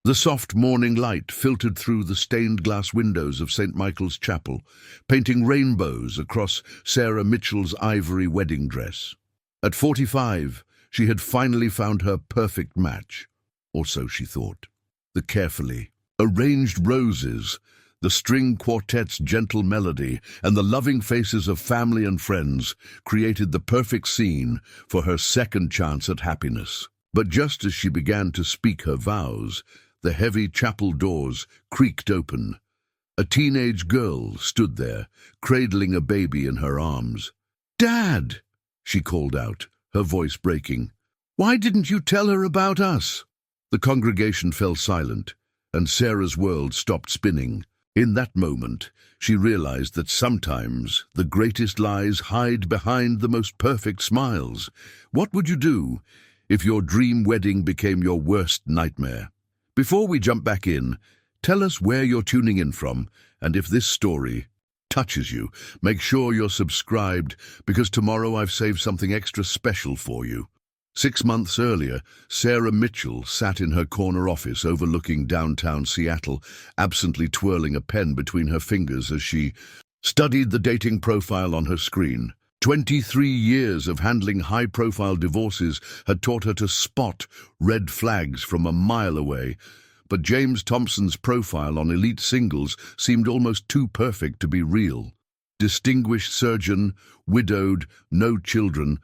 The soft morning light filtered through the stained glass windows of St. Michael's Chapel, painting rainbows across Sarah Mitchell's ivory wedding dress. At 45, she had finally found her perfect match, or so she thought. The carefully arranged roses, the string quartet's gentle melody, and the loving faces of family and friends created the perfect scene for her second chance at happiness. But just as she began to speak her vows, the heavy chapel doors creaked open. A teenage girl stood there, cradling a baby in her arms. "Dad!" she called out, her voice breaking. "Why didn't you tell her about us?" The congregation fell silent, and Sarah's world stopped spinning. In that moment, she realized that sometimes the greatest lies hide behind the most perfect smiles. What would you do if your dream wedding became your worst nightmare? Before we jump back in, tell us where you're tuning in from, and if this story touches you, make sure you're subscribed, because tomorrow I've saved something extra special for you. 6 months earlier, Sarah Mitchell sat in her corner office overlooking downtown Seattle, absently twirling a pen between her fingers as she studied the dating profile on her screen. 23 years of handling high-profile divorces had taught her to spot red flags from a mile away, but James Thompson's profile on Elite Singles seemed almost too perfect to be real. Distinguished surgeon, widowed, no children,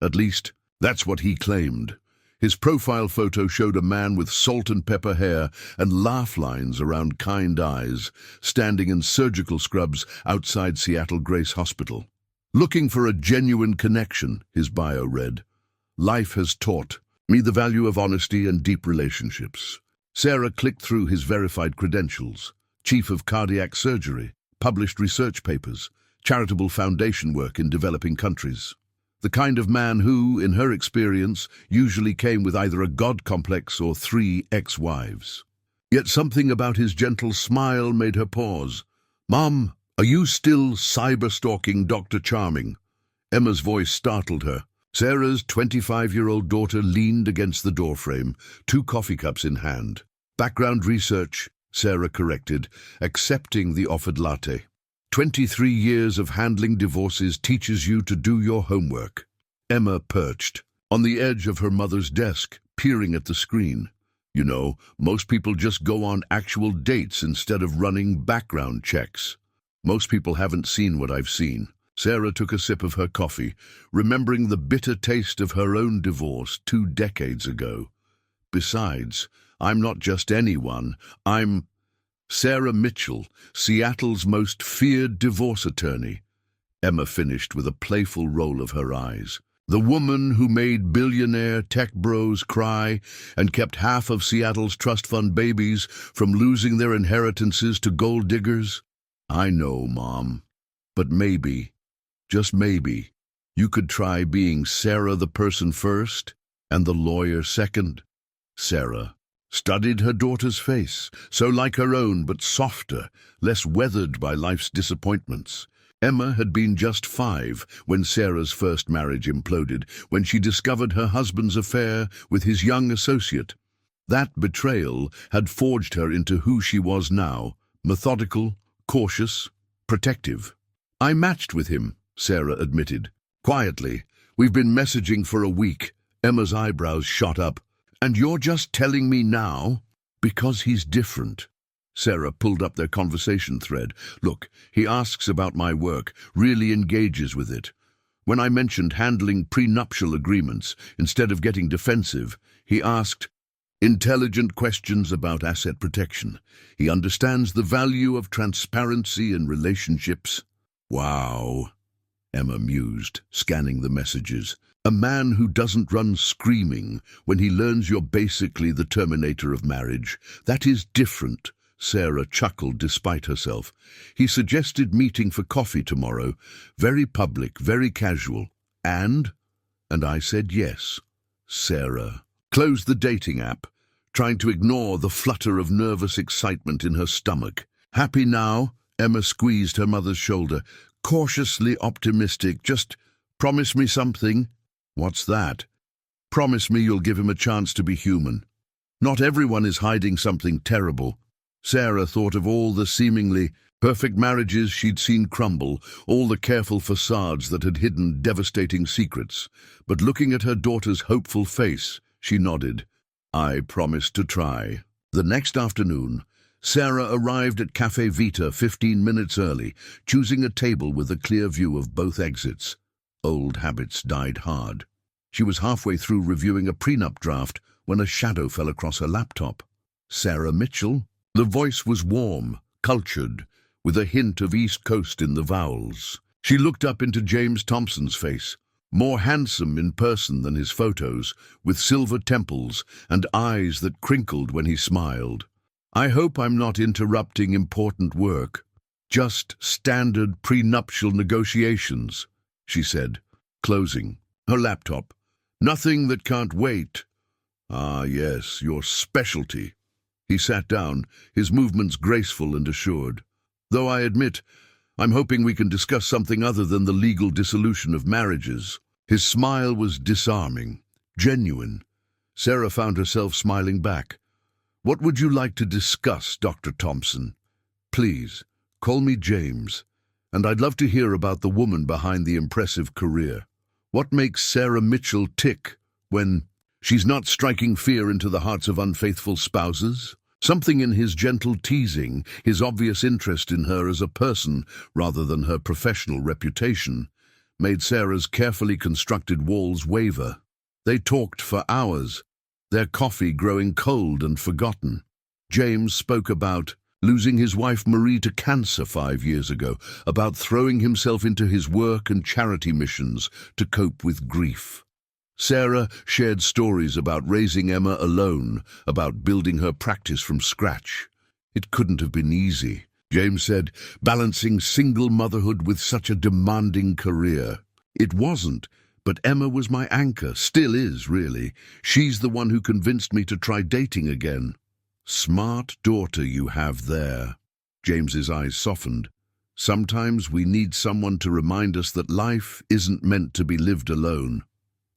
at least that's what he claimed. His profile photo showed a man with salt and pepper hair and laugh lines around kind eyes, standing in surgical scrubs outside Seattle Grace Hospital. "Looking for a genuine connection," his bio read. "Life has taught me the value of honesty and deep relationships." Sarah clicked through his verified credentials: Chief of Cardiac Surgery, published research papers, charitable foundation work in developing countries. The kind of man who, in her experience, usually came with either a god complex or 3 ex-wives. Yet something about his gentle smile made her pause. "Mom, are you still cyber-stalking Dr. Charming?" Emma's voice startled her. Sarah's 25-year-old daughter leaned against the doorframe, 2 coffee cups in hand. "Background research," Sarah corrected, accepting the offered latte. 23 years of handling divorces teaches you to do your homework." Emma perched on the edge of her mother's desk, peering at the screen. "You know, most people just go on actual dates instead of running background checks. Most people haven't seen what I've seen." Sarah took a sip of her coffee, remembering the bitter taste of her own divorce 2 decades ago. "Besides, I'm not just anyone. I'm Sarah Mitchell, Seattle's most feared divorce attorney." Emma finished with a playful roll of her eyes. "The woman who made billionaire tech bros cry and kept half of Seattle's trust fund babies from losing their inheritances to gold diggers? I know, Mom. But maybe, just maybe, you could try being Sarah the person first and the lawyer second." Sarah studied her daughter's face, so like her own but softer, less weathered by life's disappointments. Emma had been just 5 when Sarah's first marriage imploded, when she discovered her husband's affair with his young associate. That betrayal had forged her into who she was now: methodical, cautious, protective. "I matched with him," Sarah admitted. Quietly. "We've been messaging for a week." Emma's eyebrows shot up. "And you're just telling me now?" "Because he's different." Sarah pulled up their conversation thread. "Look, he asks about my work, really engages with it. When I mentioned handling prenuptial agreements, instead of getting defensive, he asked intelligent questions about asset protection. He understands the value of transparency in relationships." "Wow," Emma mused, scanning the messages. "A man who doesn't run screaming when he learns you're basically the terminator of marriage. That is different." Sarah chuckled despite herself. "He suggested meeting for coffee tomorrow. Very public, very casual. And I said yes." Sarah closed the dating app, trying to ignore the flutter of nervous excitement in her stomach. "Happy now?" Emma squeezed her mother's shoulder. "Cautiously optimistic. Just promise me something." "What's that?" "Promise me you'll give him a chance to be human." Not everyone is hiding something terrible. Sarah thought of all the seemingly perfect marriages she'd seen crumble, all the careful facades that had hidden devastating secrets. But looking at her daughter's hopeful face, she nodded. I promised to try. The next afternoon, Sarah arrived at Café Vita 15 minutes early, choosing a table with a clear view of both exits. Old habits died hard. She was halfway through reviewing a prenup draft when a shadow fell across her laptop. Sarah Mitchell? The voice was warm, cultured, with a hint of East Coast in the vowels. She looked up into James Thompson's face, more handsome in person than his photos, with silver temples and eyes that crinkled when he smiled. I hope I'm not interrupting important work. Just standard prenuptial negotiations, she said, closing her laptop. Nothing that can't wait. Ah, yes, your specialty. He sat down, his movements graceful and assured. Though I admit, I'm hoping we can discuss something other than the legal dissolution of marriages. His smile was disarming, genuine. Sarah found herself smiling back. What would you like to discuss, Dr. Thompson? Please, call me James, and I'd love to hear about the woman behind the impressive career. What makes Sarah Mitchell tick when she's not striking fear into the hearts of unfaithful spouses? Something in his gentle teasing, his obvious interest in her as a person rather than her professional reputation, made Sarah's carefully constructed walls waver. They talked for hours, their coffee growing cold and forgotten. James spoke about losing his wife Marie to cancer 5 years ago, about throwing himself into his work and charity missions to cope with grief. Sarah shared stories about raising Emma alone, about building her practice from scratch. It couldn't have been easy, James said, balancing single motherhood with such a demanding career. It wasn't, but Emma was my anchor, still is, really. She's the one who convinced me to try dating again. Smart daughter you have there. James's eyes softened. Sometimes we need someone to remind us that life isn't meant to be lived alone.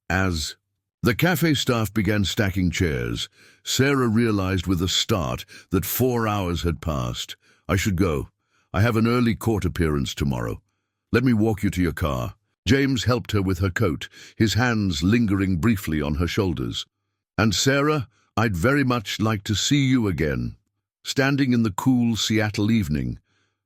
As the cafe staff began stacking chairs, Sarah realized with a start that 4 hours had passed. I should go. I have an early court appearance tomorrow. Let me walk you to your car. James helped her with her coat, his hands lingering briefly on her shoulders. And Sarah, I'd very much like to see you again. Standing in the cool Seattle evening,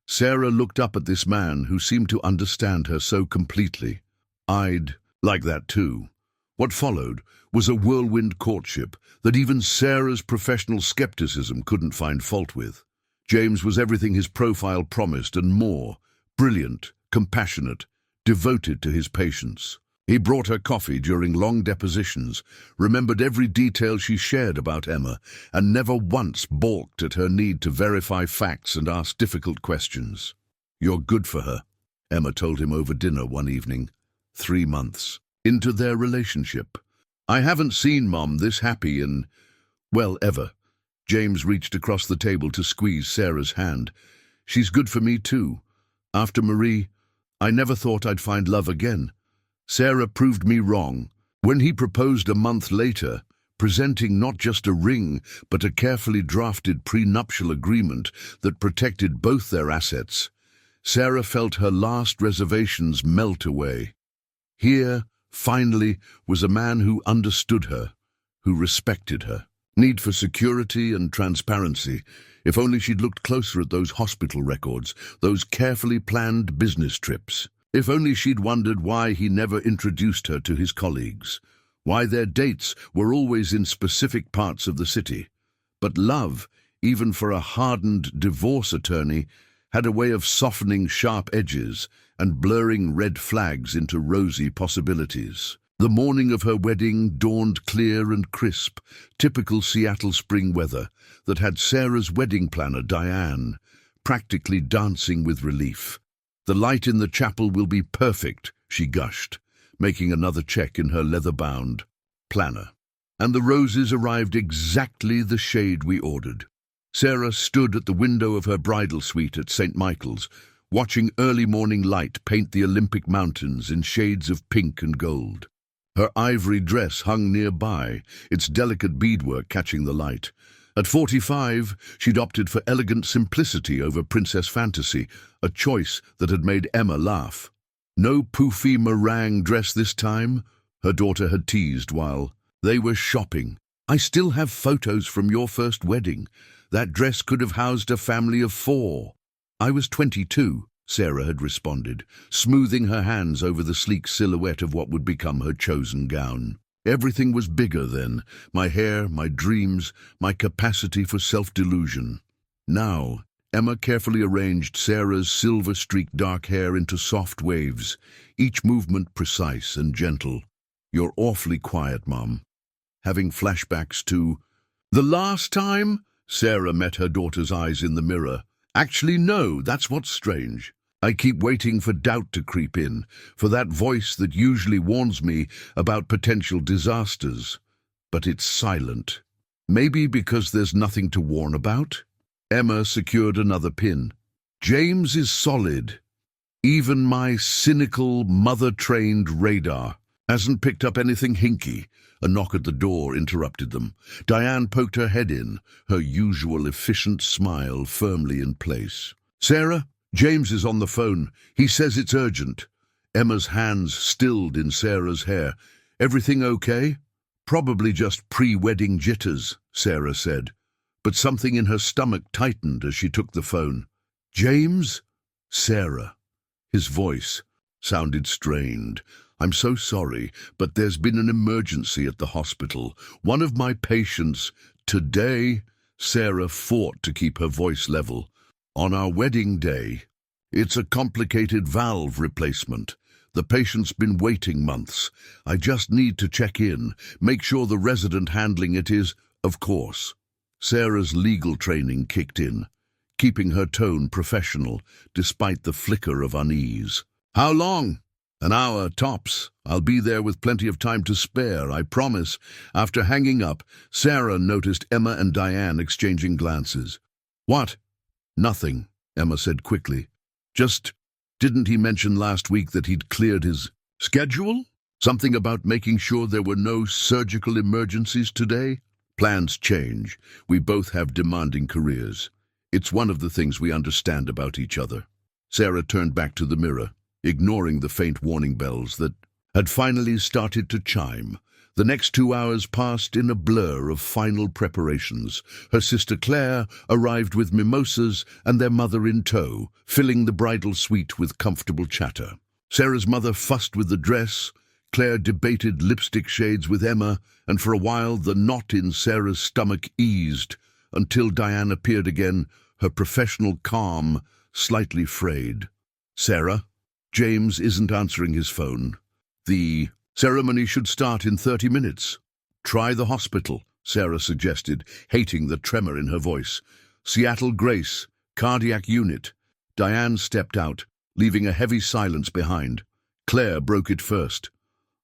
Sarah looked up at this man who seemed to understand her so completely. I'd like that too. What followed was a whirlwind courtship that even Sarah's professional skepticism couldn't find fault with. James was everything his profile promised and more, brilliant, compassionate, devoted to his patients. He brought her coffee during long depositions, remembered every detail she shared about Emma, and never once balked at her need to verify facts and ask difficult questions. You're good for her, Emma told him over dinner one evening. 3 months into their relationship. I haven't seen Mom this happy in, well, ever. James reached across the table to squeeze Sarah's hand. She's good for me too. After Marie, I never thought I'd find love again. Sarah proved me wrong. When he proposed a month later, presenting not just a ring, but a carefully drafted prenuptial agreement that protected both their assets, Sarah felt her last reservations melt away. Here, finally, was a man who understood her, who respected her. Need for security and transparency. If only she'd looked closer at those hospital records, those carefully planned business trips. If only she'd wondered why he never introduced her to his colleagues, why their dates were always in specific parts of the city. But love, even for a hardened divorce attorney, had a way of softening sharp edges and blurring red flags into rosy possibilities. The morning of her wedding dawned clear and crisp, typical Seattle spring weather that had Sarah's wedding planner, Diane, practically dancing with relief. The light in the chapel will be perfect, she gushed, making another check in her leather-bound planner. And the roses arrived exactly the shade we ordered. Sarah stood at the window of her bridal suite at St. Michael's, watching early morning light paint the Olympic mountains in shades of pink and gold. Her ivory dress hung nearby, its delicate beadwork catching the light. At 45, she'd opted for elegant simplicity over princess fantasy, a choice that had made Emma laugh. No poofy meringue dress this time, her daughter had teased while they were shopping. I still have photos from your first wedding. That dress could have housed a family of 4. I was 22, Sarah had responded, smoothing her hands over the sleek silhouette of what would become her chosen gown. Everything was bigger then, my hair, my dreams, my capacity for self-delusion. Now, Emma carefully arranged Sarah's silver-streaked dark hair into soft waves, each movement precise and gentle. You're awfully quiet, Mom. Having flashbacks to the last time Sarah met her daughter's eyes in the mirror. Actually, no, that's what's strange. I keep waiting for doubt to creep in, for that voice that usually warns me about potential disasters. But it's silent. Maybe because there's nothing to warn about? Emma secured another pin. James is solid. Even my cynical, mother-trained radar hasn't picked up anything hinky. A knock at the door interrupted them. Diane poked her head in, her usual efficient smile firmly in place. Sarah? James is on the phone. He says it's urgent. Emma's hands stilled in Sarah's hair. Everything okay? Probably just pre-wedding jitters, Sarah said. But something in her stomach tightened as she took the phone. James? Sarah. His voice sounded strained. I'm so sorry, but there's been an emergency at the hospital. One of my patients, today, Sarah fought to keep her voice level. On our wedding day, it's a complicated valve replacement. The patient's been waiting months. I just need to check in, make sure the resident handling it is, of course. Sarah's legal training kicked in, keeping her tone professional despite the flicker of unease. How long? An hour, tops. I'll be there with plenty of time to spare, I promise. After hanging up, Sarah noticed Emma and Diane exchanging glances. What? Nothing, Emma said quickly. Just, didn't he mention last week that he'd cleared his schedule? Something about making sure there were no surgical emergencies today? Plans change. We both have demanding careers. It's one of the things we understand about each other. Sarah turned back to the mirror, ignoring the faint warning bells that had finally started to chime. The next 2 hours passed in a blur of final preparations. Her sister Claire arrived with mimosas and their mother in tow, filling the bridal suite with comfortable chatter. Sarah's mother fussed with the dress, Claire debated lipstick shades with Emma, and for a while the knot in Sarah's stomach eased, until Diane appeared again, her professional calm slightly frayed. Sarah? James isn't answering his phone. The ceremony should start in 30 minutes. Try the hospital, Sarah suggested, hating the tremor in her voice. Seattle Grace, cardiac unit. Diane stepped out, leaving a heavy silence behind. Claire broke it first.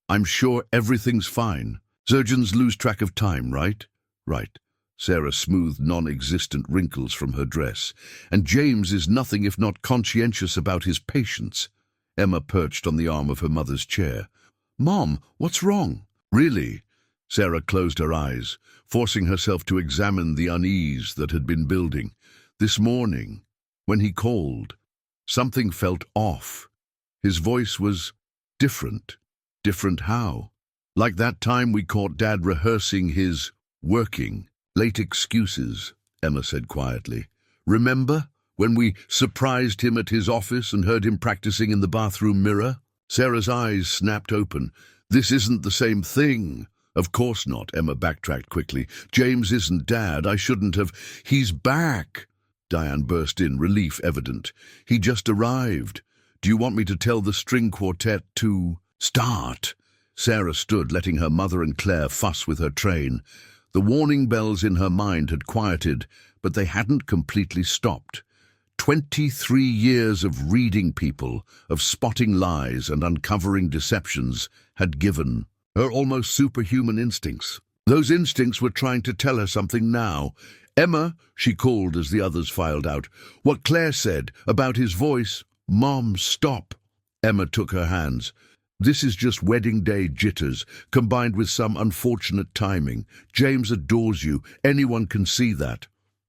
I'm sure everything's fine. Surgeons lose track of time, right? Right. Sarah smoothed non-existent wrinkles from her dress. And James is nothing if not conscientious about his patients. Emma perched on the arm of her mother's chair. Mom, what's wrong? Really? Sarah closed her eyes, forcing herself to examine the unease that had been building. This morning, when he called, something felt off. His voice was different. Different how? Like that time we caught Dad rehearsing his working. Late excuses, Emma said quietly. Remember when we surprised him at his office and heard him practicing in the bathroom mirror? Sarah's eyes snapped open. This isn't the same thing. Of course not, Emma backtracked quickly. James isn't Dad. I shouldn't have. He's back. Diane burst in, relief evident. He just arrived. Do you want me to tell the string quartet to start? Sarah stood, letting her mother and Claire fuss with her train. The warning bells in her mind had quieted, but they hadn't completely stopped. 23 years of reading people, of spotting lies and uncovering deceptions, had given her almost superhuman instincts. Those instincts were trying to tell her something now. Emma, she called as the others filed out. What Claire said about his voice. Mom, stop. Emma took her hands. This is just wedding day jitters, combined with some unfortunate timing. James adores you. Anyone can see that.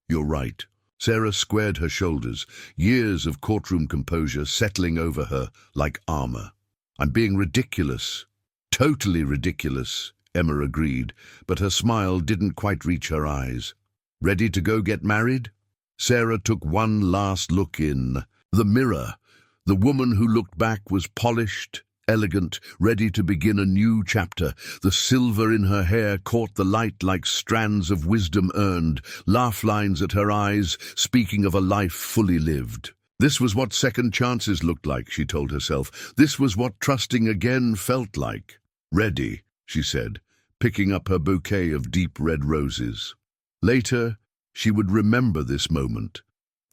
You're right. Sarah squared her shoulders, years of courtroom composure settling over her like armor. I'm being ridiculous. Totally ridiculous, Emma agreed, but her smile didn't quite reach her eyes. Ready to go get married? Sarah took one last look in the mirror. The woman who looked back was polished, elegant, ready to begin a new chapter. The silver in her hair caught the light like strands of wisdom earned, laugh lines at her eyes, speaking of a life fully lived. This was what second chances looked like, she told herself. This was what trusting again felt like. Ready, she said, picking up her bouquet of deep red roses. Later, she would remember this moment,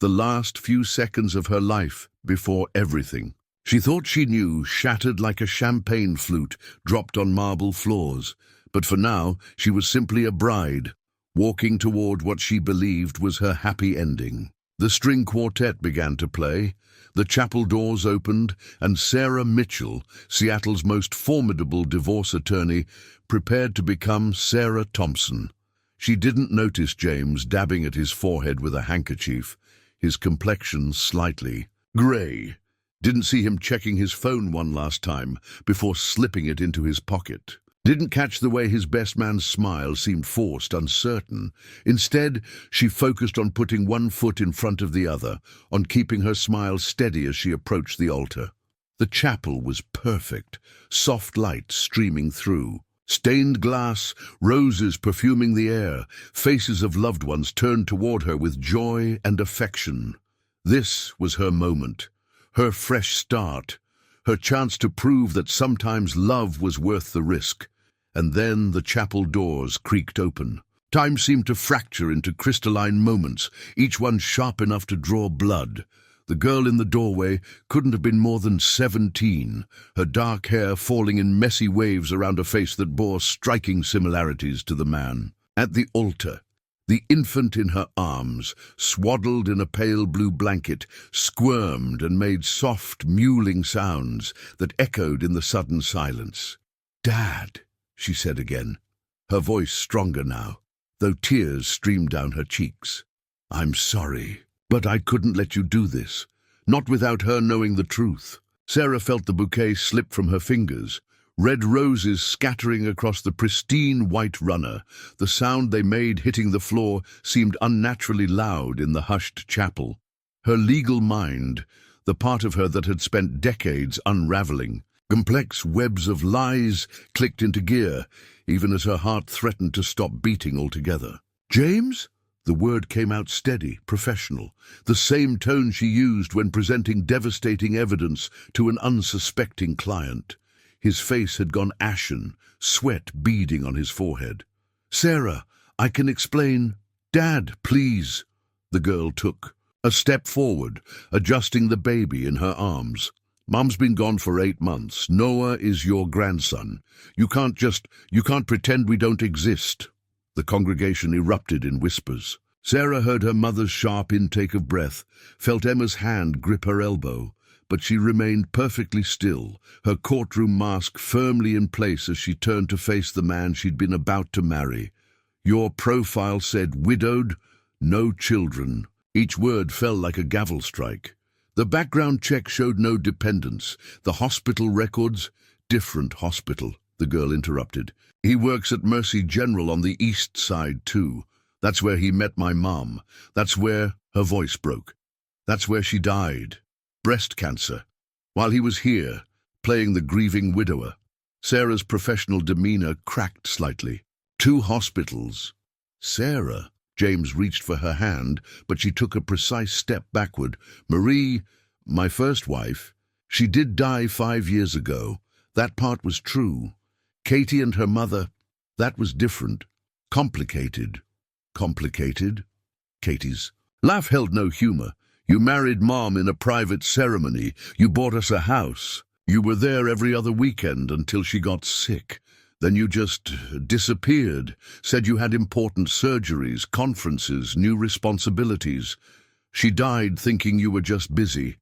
the last few seconds of her life before everything. She thought she knew, shattered like a champagne flute dropped on marble floors. But for now, she was simply a bride, walking toward what she believed was her happy ending. The string quartet began to play, the chapel doors opened, and Sarah Mitchell, Seattle's most formidable divorce attorney, prepared to become Sarah Thompson. She didn't notice James dabbing at his forehead with a handkerchief, his complexion slightly grey. Didn't see him checking his phone one last time before slipping it into his pocket. Didn't catch the way his best man's smile seemed forced, uncertain. Instead, she focused on putting one foot in front of the other, on keeping her smile steady as she approached the altar. The chapel was perfect, soft light streaming through. Stained glass, roses perfuming the air, faces of loved ones turned toward her with joy and affection. This was her moment. Her fresh start, her chance to prove that sometimes love was worth the risk. And then the chapel doors creaked open. Time seemed to fracture into crystalline moments, each one sharp enough to draw blood. The girl in the doorway couldn't have been more than 17, her dark hair falling in messy waves around a face that bore striking similarities to the man. At the altar, the infant in her arms, swaddled in a pale blue blanket, squirmed and made soft, mewling sounds that echoed in the sudden silence. "Dad," she said again, her voice stronger now, though tears streamed down her cheeks. "I'm sorry, but I couldn't let you do this, not without her knowing the truth." Sarah felt the bouquet slip from her fingers, red roses scattering across the pristine white runner. The sound they made hitting the floor seemed unnaturally loud in the hushed chapel. Her legal mind, the part of her that had spent decades unraveling, complex webs of lies clicked into gear, even as her heart threatened to stop beating altogether. "James?" The word came out steady, professional, the same tone she used when presenting devastating evidence to an unsuspecting client. His face had gone ashen, sweat beading on his forehead. "Sarah, I can explain." "Dad, please." The girl took a step forward, adjusting the baby in her arms. "Mom's been gone for 8 months. Noah is your grandson. You can't pretend we don't exist." The congregation erupted in whispers. Sarah heard her mother's sharp intake of breath, felt Emma's hand grip her elbow, but she remained perfectly still, her courtroom mask firmly in place as she turned to face the man she'd been about to marry. "Your profile said widowed, no children." Each word fell like a gavel strike. "The background check showed no dependents. The hospital records—" "Different hospital," the girl interrupted. "He works at Mercy General on the east side, too. That's where he met my mom. That's where—" her voice broke. "That's where she died. Breast cancer. While he was here, playing the grieving widower." Sarah's professional demeanor cracked slightly. 2 hospitals. "Sarah." James reached for her hand, but she took a precise step backward. "Marie, my first wife, she did die 5 years ago. That part was true. Katie and her mother, that was different. Complicated." "Complicated?" Katie's laugh held no humor. "You married Mom in a private ceremony. You bought us a house. You were there every other weekend until she got sick. Then you just disappeared, said you had important surgeries, conferences, new responsibilities. She died thinking you were just busy.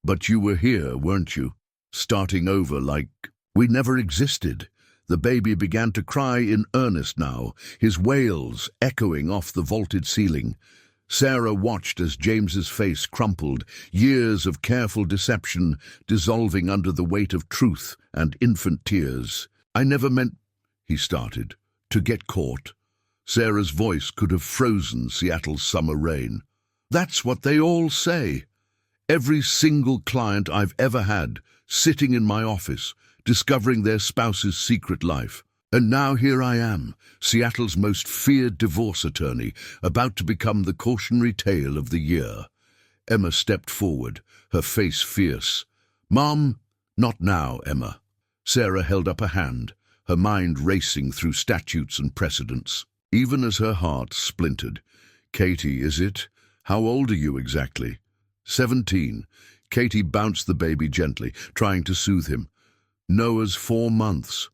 But you were here, weren't you? Starting over like..." We never existed. The baby began to cry in earnest now, his wails echoing off the vaulted ceiling. Sarah watched as James's face crumpled, years of careful deception dissolving under the weight of truth and infant tears. "I never meant," he started, "to get caught." Sarah's voice could have frozen Seattle's summer rain. "That's what they all say. Every single client I've ever had, sitting in my office, discovering their spouse's secret life. And now here I am, Seattle's most feared divorce attorney, about to become the cautionary tale of the year." Emma stepped forward, her face fierce. "Mom, not now, Emma." Sarah held up a hand, her mind racing through statutes and precedents, even as her heart splintered. "Katie, is it? How old are you exactly?" 17. Katie bounced the baby gently, trying to soothe him. "Noah's 4 months.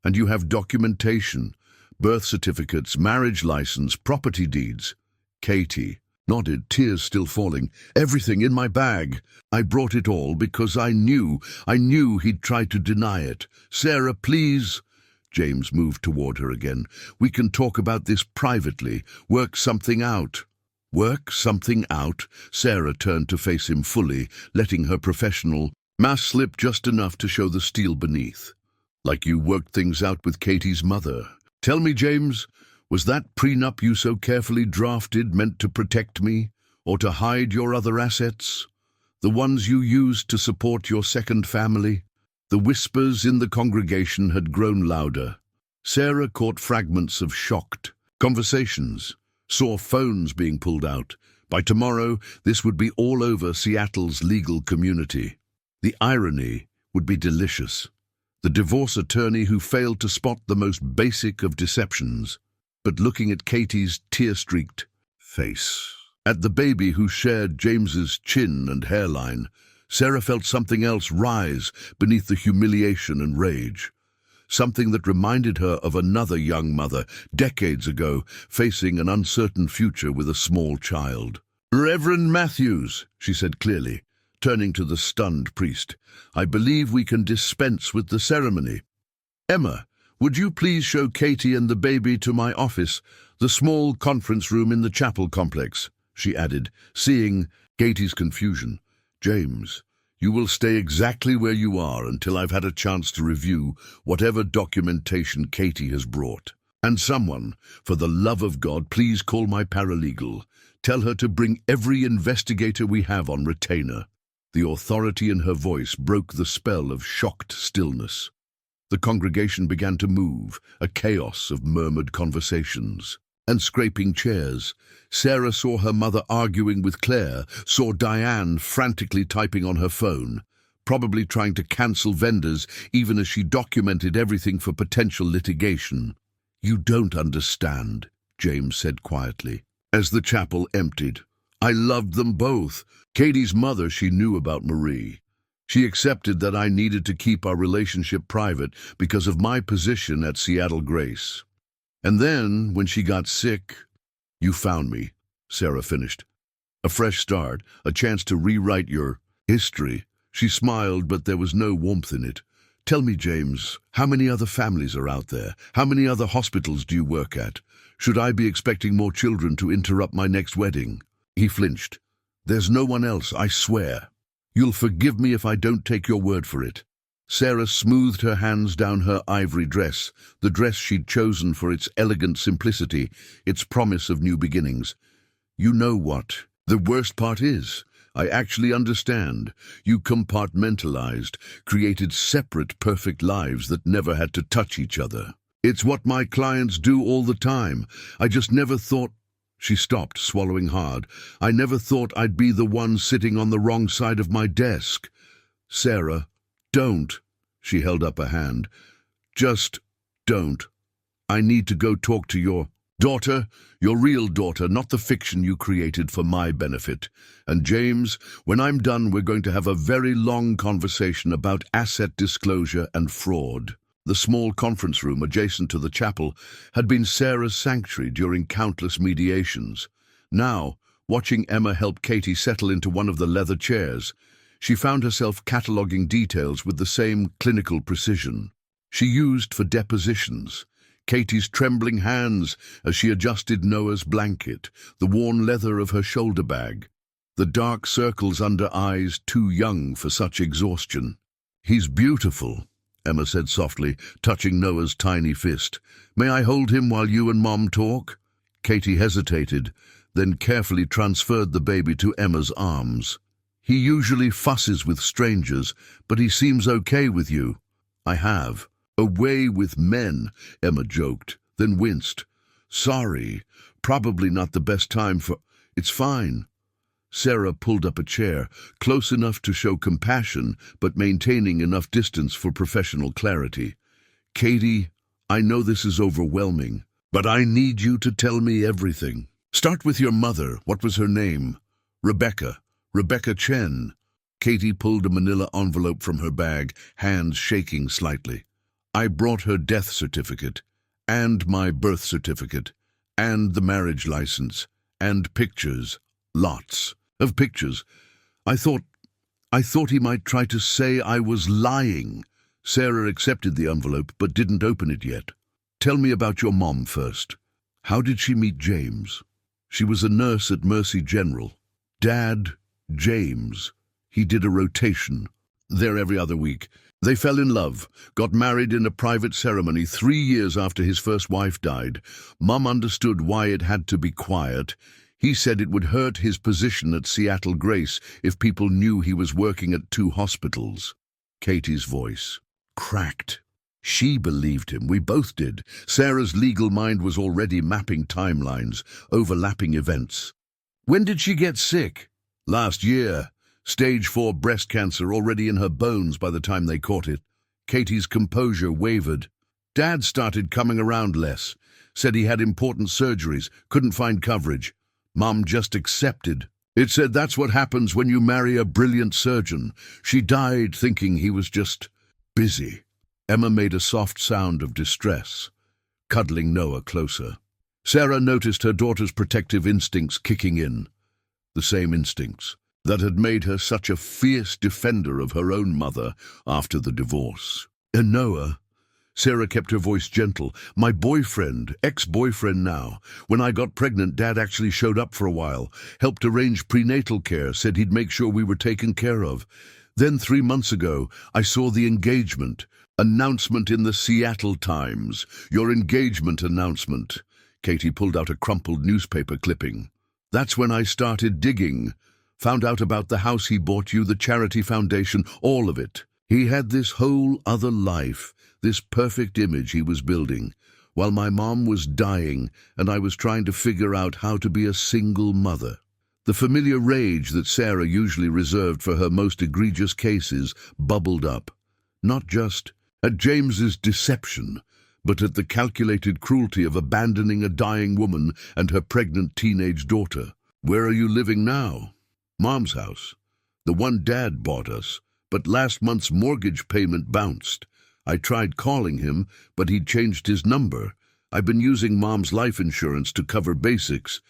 And you have documentation, birth certificates, marriage license, property deeds." Katie nodded, tears still falling. "Everything in my bag. I brought it all because I knew he'd try to deny it. Sarah, please." James moved toward her again. "We can talk about this privately, work something out." "Work something out?" Sarah turned to face him fully, letting her professional mask slip just enough to show the steel beneath. "Like you worked things out with Katie's mother. Tell me, James, was that prenup you so carefully drafted meant to protect me, or to hide your other assets? The ones you used to support your second family?" The whispers in the congregation had grown louder. Sarah caught fragments of shocked conversations, saw phones being pulled out. By tomorrow, this would be all over Seattle's legal community. The irony would be delicious. The divorce attorney who failed to spot the most basic of deceptions. But looking at Katie's tear-streaked face, at the baby who shared James's chin and hairline, Sarah felt something else rise beneath the humiliation and rage. Something that reminded her of another young mother, decades ago, facing an uncertain future with a small child. "Reverend Matthews," she said clearly, turning to the stunned priest, "I believe we can dispense with the ceremony. Emma, would you please show Katie and the baby to my office, the small conference room in the chapel complex?" she added, seeing Katie's confusion. "James, you will stay exactly where you are until I've had a chance to review whatever documentation Katie has brought. And someone, for the love of God, please call my paralegal. Tell her to bring every investigator we have on retainer." The authority in her voice broke the spell of shocked stillness. The congregation began to move, a chaos of murmured conversations and scraping chairs. Sarah saw her mother arguing with Claire, saw Diane frantically typing on her phone, probably trying to cancel vendors even as she documented everything for potential litigation. "You don't understand," James said quietly, as the chapel emptied. "I loved them both. Katie's mother, she knew about Marie. She accepted that I needed to keep our relationship private because of my position at Seattle Grace. And then, when she got sick, you found me," Sarah finished. "A fresh start, a chance to rewrite your history." She smiled, but there was no warmth in it. "Tell me, James, how many other families are out there? How many other hospitals do you work at? Should I be expecting more children to interrupt my next wedding?" He flinched. "There's no one else, I swear. You'll forgive me if I don't take your word for it." Sarah smoothed her hands down her ivory dress, the dress she'd chosen for its elegant simplicity, its promise of new beginnings. "You know what the worst part is? I actually understand. You compartmentalized, created separate perfect lives that never had to touch each other. It's what my clients do all the time. I just never thought—" She stopped, swallowing hard. "I never thought I'd be the one sitting on the wrong side of my desk." "Sarah, don't." She held up a hand. "Just don't. I need to go talk to your daughter, your real daughter, not the fiction you created for my benefit. And James, when I'm done, we're going to have a very long conversation about asset disclosure and fraud." The small conference room adjacent to the chapel had been Sarah's sanctuary during countless mediations. Now, watching Emma help Katie settle into one of the leather chairs, She found herself cataloguing details with the same clinical precision. She used for depositions Katie's trembling hands as she adjusted Noah's blanket, the worn leather of her shoulder bag, the dark circles under eyes too young for such exhaustion. "He's beautiful," Emma said softly, touching Noah's tiny fist. "May I hold him while you and Mom talk?" Katie hesitated, then carefully transferred the baby to Emma's arms. "He usually fusses with strangers, but he seems okay with you." "I have. A way with men," Emma joked, then winced. "Sorry, probably not the best time for—" "It's fine." Sarah pulled up a chair, close enough to show compassion, but maintaining enough distance for professional clarity. "Katie, I know this is overwhelming, but I need you to tell me everything. Start with your mother. What was her name?" "Rebecca. Rebecca Chen." Katie pulled a manila envelope from her bag, hands shaking slightly. "I brought her death certificate, and my birth certificate, and the marriage license, and pictures. Lots of pictures. I thought he might try to say I was lying." Sarah accepted the envelope, but didn't open it yet. "Tell me about your mom first. How did she meet James?" "She was a nurse at Mercy General. Dad, James. He did a rotation there every other week. They fell in love, got married in a private ceremony 3 years after his first wife died. Mom understood why it had to be quiet. He said it would hurt his position at Seattle Grace if people knew he was working at 2 hospitals. Katie's voice cracked. She believed him. We both did. Sarah's legal mind was already mapping timelines, overlapping events. "When did she get sick?" "Last year. Stage 4 breast cancer already in her bones by the time they caught it." Katie's composure wavered. "Dad started coming around less. Said he had important surgeries, couldn't find coverage. Mom just accepted. It said that's what happens when you marry a brilliant surgeon. She died thinking he was just busy." Emma made a soft sound of distress, cuddling Noah closer. Sarah noticed her daughter's protective instincts kicking in. The same instincts that had made her such a fierce defender of her own mother after the divorce. "And Noah," Sarah kept her voice gentle, "my boyfriend, ex-boyfriend now. When I got pregnant, Dad actually showed up for a while, helped arrange prenatal care, said he'd make sure we were taken care of. Then 3 months ago, I saw the engagement announcement in the Seattle Times. Your engagement announcement." Katie pulled out a crumpled newspaper clipping. "That's when I started digging. Found out about the house he bought you, the charity foundation, all of it. He had this whole other life, this perfect image he was building, while my mom was dying and I was trying to figure out how to be a single mother." The familiar rage that Sarah usually reserved for her most egregious cases bubbled up, not just at James's deception, but at the calculated cruelty of abandoning a dying woman and her pregnant teenage daughter. "Where are you living now?" "Mom's house. The one Dad bought us, but last month's mortgage payment bounced. I tried calling him, but he'd changed his number. I've been using Mom's life insurance to cover basics,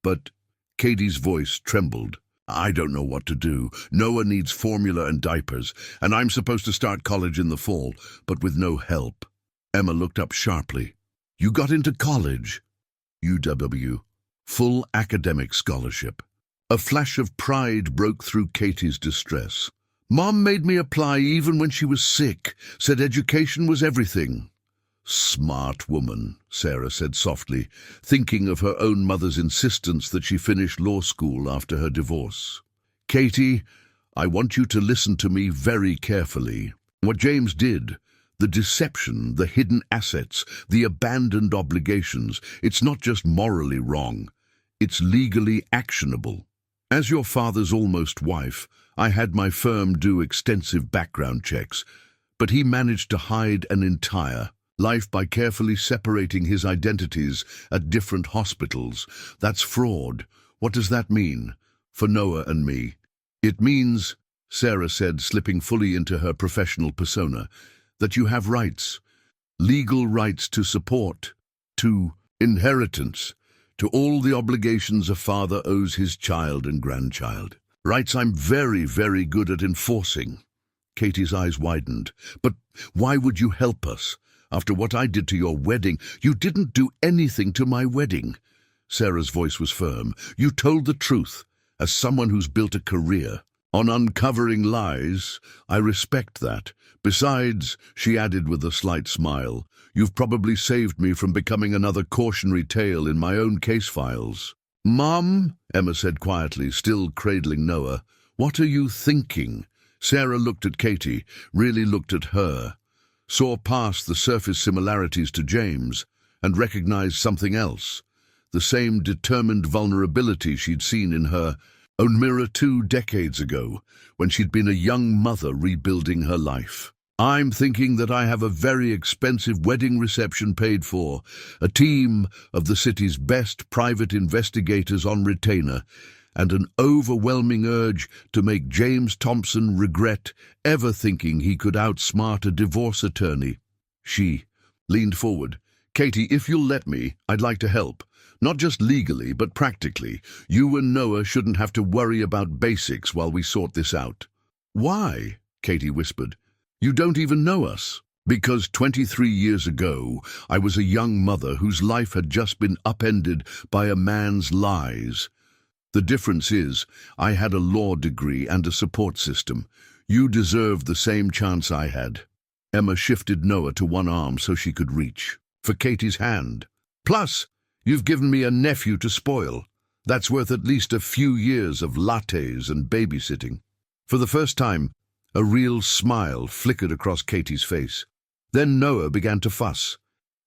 but—" Katie's voice trembled. "I don't know what to do. Noah needs formula and diapers, and I'm supposed to start college in the fall, but with no help." Emma looked up sharply. "You got into college?" "UW. Full academic scholarship." A flash of pride broke through Katie's distress. "Mom made me apply even when she was sick, said education was everything." "Smart woman," Sarah said softly, thinking of her own mother's insistence that she finish law school after her divorce. "Katie, I want you to listen to me very carefully. What James did, the deception, the hidden assets, the abandoned obligations, it's not just morally wrong, it's legally actionable. As your father's almost wife, I had my firm do extensive background checks, but he managed to hide an entire life by carefully separating his identities at different hospitals. That's fraud. What does that mean for Noah and me?" "It means," Sarah said, slipping fully into her professional persona, "that you have rights, legal rights to support, to inheritance, to all the obligations a father owes his child and grandchild." Rights I'm very, very good at enforcing. Katie's eyes widened. But why would you help us? After what I did to your wedding, you didn't do anything to my wedding. Sarah's voice was firm. You told the truth, as someone who's built a career on uncovering lies. I respect that. Besides, she added with a slight smile, you've probably saved me from becoming another cautionary tale in my own case files. Mom, Emma said quietly, still cradling Noah, what are you thinking? Sarah looked at Katie, really looked at her, saw past the surface similarities to James, and recognized something else, the same determined vulnerability she'd seen in her own mirror 2 decades ago, when she'd been a young mother rebuilding her life. I'm thinking that I have a very expensive wedding reception paid for, a team of the city's best private investigators on retainer, and an overwhelming urge to make James Thompson regret ever thinking he could outsmart a divorce attorney. She leaned forward. Katie, if you'll let me, I'd like to help. Not just legally, but practically. You and Noah shouldn't have to worry about basics while we sort this out. Why? Katie whispered. You don't even know us. Because 23 years ago, I was a young mother whose life had just been upended by a man's lies. The difference is, I had a law degree and a support system. You deserved the same chance I had. Emma shifted Noah to one arm so she could reach for Katie's hand. Plus, you've given me a nephew to spoil. That's worth at least a few years of lattes and babysitting. For the first time, a real smile flickered across Katie's face. Then Noah began to fuss,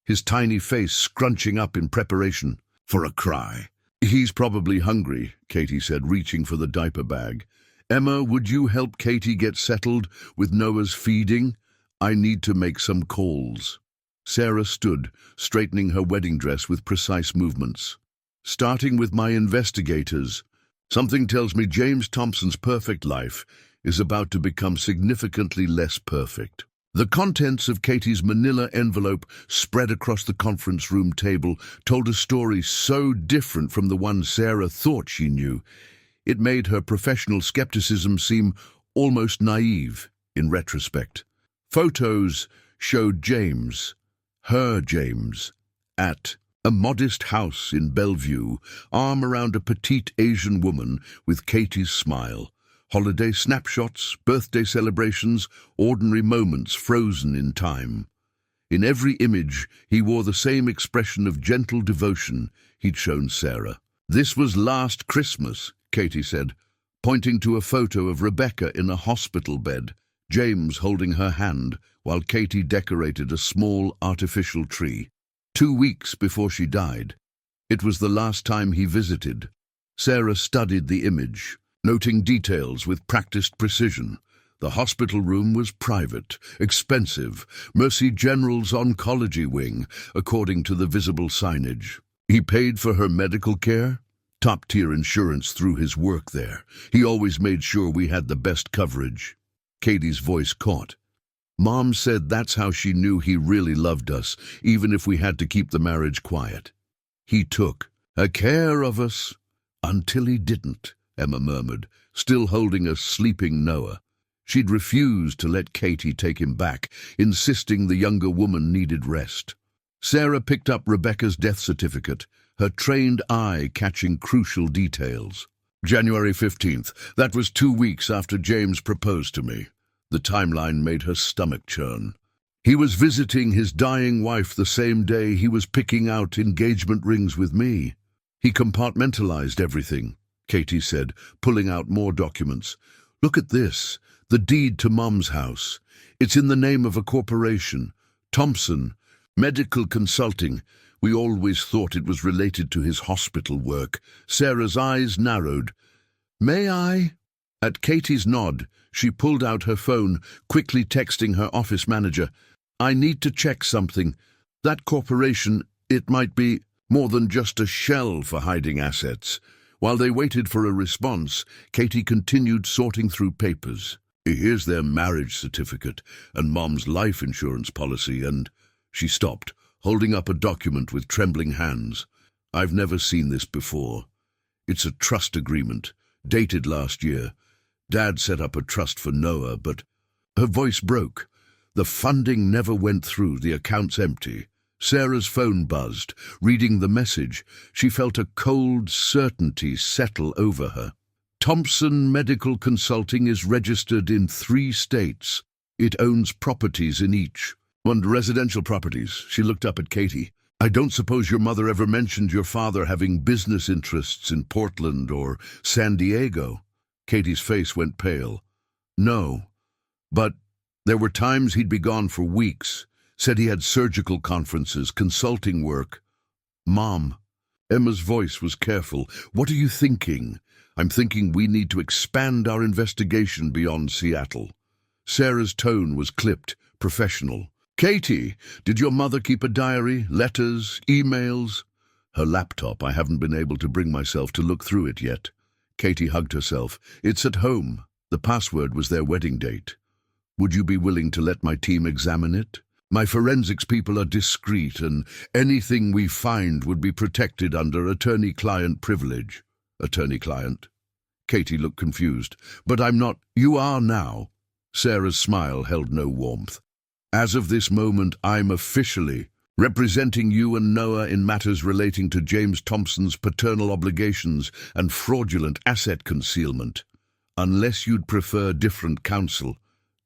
his tiny face scrunching up in preparation for a cry. He's probably hungry, Katie said, reaching for the diaper bag. Emma, would you help Katie get settled with Noah's feeding? I need to make some calls. Sarah stood, straightening her wedding dress with precise movements. Starting with my investigators. Something tells me James Thompson's perfect life is about to become significantly less perfect. The contents of Katie's manila envelope spread across the conference room table told a story so different from the one Sarah thought she knew. It made her professional skepticism seem almost naive in retrospect. Photos showed James, her James, at a modest house in Bellevue, arm around a petite Asian woman with Katie's smile. Holiday snapshots, birthday celebrations, ordinary moments frozen in time. In every image, he wore the same expression of gentle devotion he'd shown Sarah. This was last Christmas, Katie said, pointing to a photo of Rebecca in a hospital bed, James holding her hand while Katie decorated a small artificial tree. 2 weeks before she died. It was the last time he visited. Sarah studied the image, noting details with practiced precision. The hospital room was private, expensive, Mercy General's oncology wing, according to the visible signage. He paid for her medical care? Top-tier insurance through his work there. He always made sure we had the best coverage. Katie's voice caught. Mom said that's how she knew he really loved us, even if we had to keep the marriage quiet. He took a care of us until he didn't. Emma murmured, still holding a sleeping Noah. She'd refused to let Katie take him back, insisting the younger woman needed rest. Sarah picked up Rebecca's death certificate, her trained eye catching crucial details. January 15th. That was 2 weeks after James proposed to me. The timeline made her stomach churn. He was visiting his dying wife the same day he was picking out engagement rings with me. He compartmentalized everything, Katie said, pulling out more documents. Look at this, the deed to Mom's house. It's in the name of a corporation, Thompson, Medical Consulting. We always thought it was related to his hospital work. Sarah's eyes narrowed. May I? At Katie's nod, she pulled out her phone, quickly texting her office manager. I need to check something. That corporation, it might be more than just a shell for hiding assets. While they waited for a response, Katie continued sorting through papers. Here's their marriage certificate and Mom's life insurance policy and... She stopped, holding up a document with trembling hands. I've never seen this before. It's a trust agreement, Dated last year. Dad set up a trust for Noah, but her voice broke. The funding never went through, the account's empty. Sarah's phone buzzed. Reading the message, she felt a cold certainty settle over her. Thompson Medical Consulting is registered in 3 states. It owns properties in each. And residential properties. She looked up at Katie. I don't suppose your mother ever mentioned your father having business interests in Portland or San Diego? Katie's face went pale. No, but there were times he'd be gone for weeks. Said he had surgical conferences, consulting work. Mom. Emma's voice was careful. What are you thinking? I'm thinking we need to expand our investigation beyond Seattle. Sarah's tone was clipped, professional. Katie, did your mother keep a diary, letters, emails? Her laptop. I haven't been able to bring myself to look through it yet. Katie hugged herself. It's at home. The password was their wedding date. Would you be willing to let my team examine it? My forensics people are discreet, and anything we find would be protected under attorney-client privilege. Attorney-client? Katie looked confused. But I'm not. You are now. Sarah's smile held no warmth. As of this moment, I'm officially representing you and Noah in matters relating to James Thompson's paternal obligations and fraudulent asset concealment. Unless you'd prefer different counsel.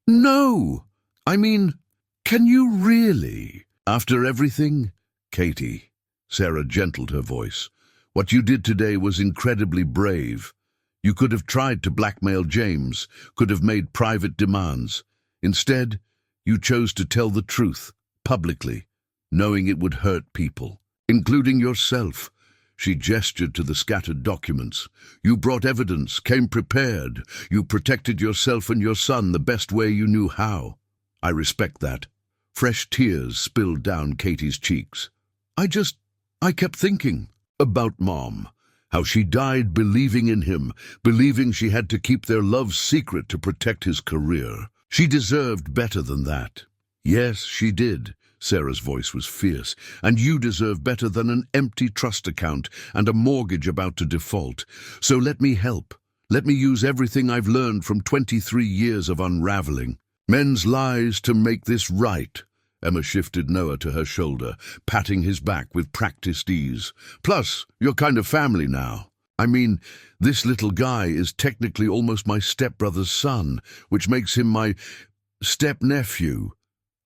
No! I mean, can you really? After everything? Katie. Sarah gentled her voice. What you did today was incredibly brave. You could have tried to blackmail James, could have made private demands. Instead, you chose to tell the truth, publicly, knowing it would hurt people, including yourself. She gestured to the scattered documents. You brought evidence, came prepared. You protected yourself and your son the best way you knew how. I respect that. Fresh tears spilled down Katie's cheeks. I kept thinking about Mom, how she died believing in him, believing she had to keep their love secret to protect his career. She deserved better than that. Yes, she did. Sarah's voice was fierce. And you deserve better than an empty trust account and a mortgage about to default. So let me help. Let me use everything I've learned from 23 years of unraveling. Men's lies to make this right. Emma shifted Noah to her shoulder, patting his back with practiced ease. Plus, you're kind of family now. I mean, this little guy is technically almost my stepbrother's son, which makes him my step-nephew.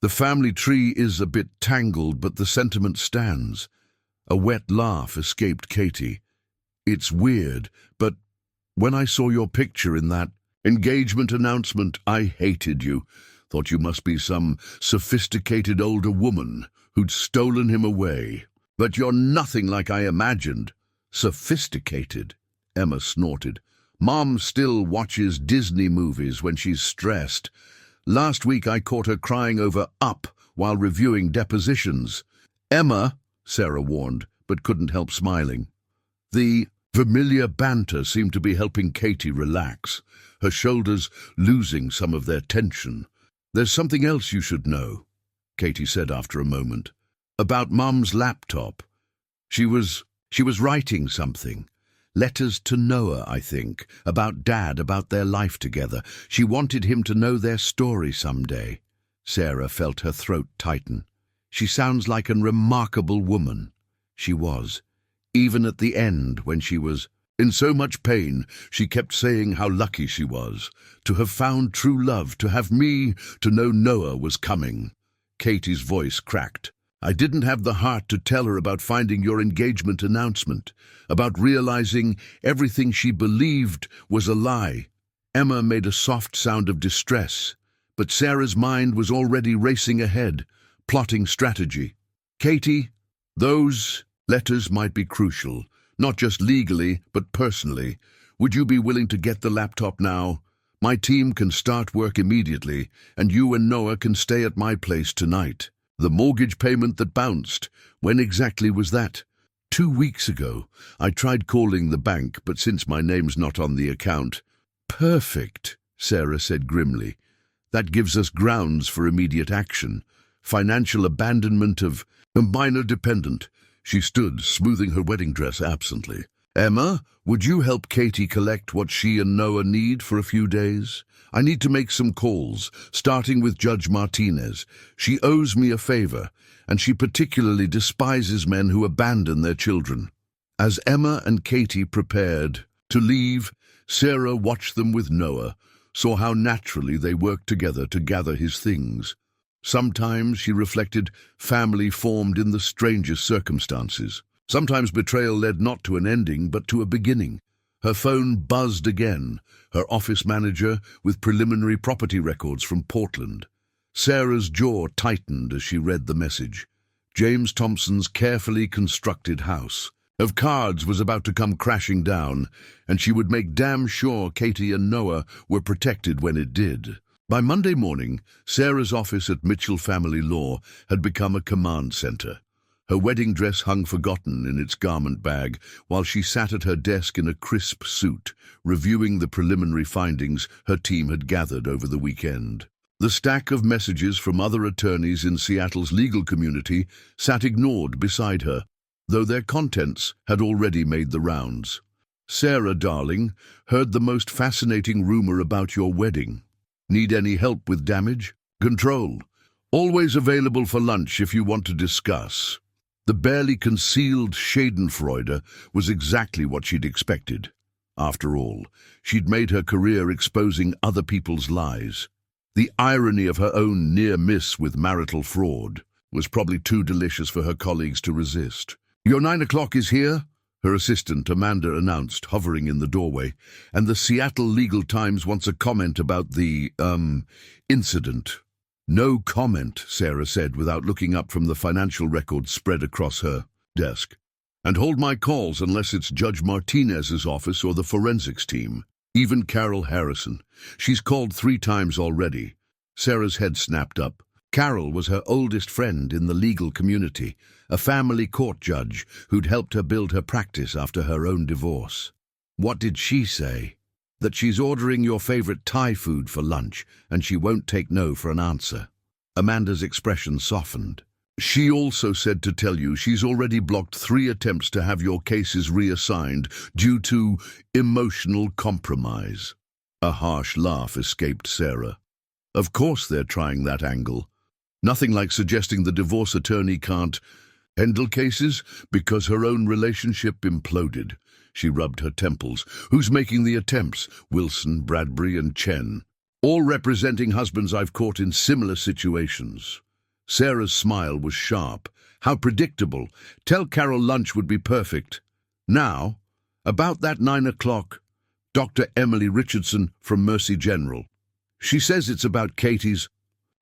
The family tree is a bit tangled, but the sentiment stands. A wet laugh escaped Katie. It's weird, but when I saw your picture in that engagement announcement, I hated you. Thought you must be some sophisticated older woman who'd stolen him away. But you're nothing like I imagined. Sophisticated, Emma snorted. Mom still watches Disney movies when she's stressed. Last week I caught her crying over Up while reviewing depositions. Emma, Sarah warned, but couldn't help smiling. The familiar banter seemed to be helping Katie relax, her shoulders losing some of their tension. There's something else you should know, Katie said after a moment. About Mum's laptop. She was writing something. Letters to Noah, I think, about Dad, about their life together. She wanted him to know their story someday. Sarah felt her throat tighten. She sounds like a remarkable woman. She was. Even at the end, when she was in so much pain, she kept saying how lucky she was, to have found true love, to have me, to know Noah was coming. Katie's voice cracked. I didn't have the heart to tell her about finding your engagement announcement, about realizing everything she believed was a lie. Emma made a soft sound of distress, but Sarah's mind was already racing ahead, plotting strategy. Katie, those letters might be crucial, not just legally, but personally. Would you be willing to get the laptop now? My team can start work immediately, and you and Noah can stay at my place tonight. The mortgage payment that bounced, when exactly was that? 2 weeks ago. I tried calling the bank, but since my name's not on the account. Perfect, Sarah said grimly. That gives us grounds for immediate action. Financial abandonment of a minor dependent. She stood, smoothing her wedding dress absently. Emma, would you help Katie collect what she and Noah need for a few days? I need to make some calls, starting with Judge Martinez. She owes me a favor, and she particularly despises men who abandon their children. As Emma and Katie prepared to leave, Sarah watched them with Noah, saw how naturally they worked together to gather his things. Sometimes, she reflected, family formed in the strangest circumstances. Sometimes betrayal led not to an ending, but to a beginning. Her phone buzzed again, her office manager with preliminary property records from Portland. Sarah's jaw tightened as she read the message. James Thompson's carefully constructed house of cards was about to come crashing down, and she would make damn sure Katie and Noah were protected when it did. By Monday morning, Sarah's office at Mitchell Family Law had become a command center. Her wedding dress hung forgotten in its garment bag while she sat at her desk in a crisp suit, reviewing the preliminary findings her team had gathered over the weekend. The stack of messages from other attorneys in Seattle's legal community sat ignored beside her, though their contents had already made the rounds. Sarah, darling, heard the most fascinating rumor about your wedding. Need any help with damage? Control. Always available for lunch if you want to discuss. The barely concealed schadenfreude was exactly what she'd expected. After all, she'd made her career exposing other people's lies. The irony of her own near miss with marital fraud was probably too delicious for her colleagues to resist. "Your 9 o'clock is here?" her assistant Amanda announced, hovering in the doorway, "and the Seattle Legal Times wants a comment about the, incident." "No comment," Sarah said without looking up from the financial records spread across her desk. "And hold my calls unless it's Judge Martinez's office or the forensics team. Even Carol Harrison. She's called 3 times already." Sarah's head snapped up. Carol was her oldest friend in the legal community, a family court judge who'd helped her build her practice after her own divorce. What did she say? That she's ordering your favorite Thai food for lunch, and she won't take no for an answer. Amanda's expression softened. "She also said to tell you she's already blocked 3 attempts to have your cases reassigned due to emotional compromise." A harsh laugh escaped Sarah. Of course they're trying that angle. Nothing like suggesting the divorce attorney can't handle cases because her own relationship imploded. She rubbed her temples. "Who's making the attempts?" "Wilson, Bradbury, and Chen. All representing husbands I've caught in similar situations." Sarah's smile was sharp. "How predictable. Tell Carol lunch would be perfect. Now, about that 9 o'clock, Dr. Emily Richardson from Mercy General. She says it's about Katie's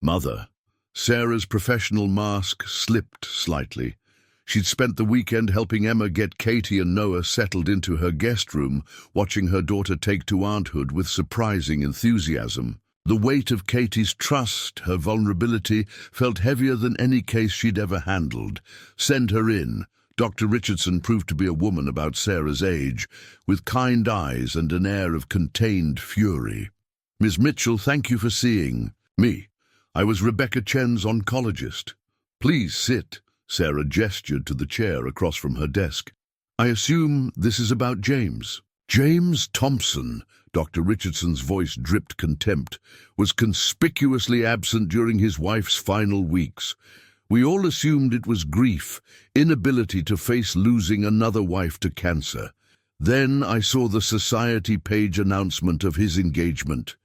mother." Sarah's professional mask slipped slightly. She'd spent the weekend helping Emma get Katie and Noah settled into her guest room, watching her daughter take to aunthood with surprising enthusiasm. The weight of Katie's trust, her vulnerability, felt heavier than any case she'd ever handled. "Send her in." Dr. Richardson proved to be a woman about Sarah's age, with kind eyes and an air of contained fury. "Miss Mitchell, thank you for seeing me. I was Rebecca Chen's oncologist." "Please sit." Sarah gestured to the chair across from her desk. "I assume this is about James." James Thompson, Dr. Richardson's voice dripped contempt, was conspicuously absent during his wife's final weeks. "We all assumed it was grief, inability to face losing another wife to cancer. Then I saw the society page announcement of his engagement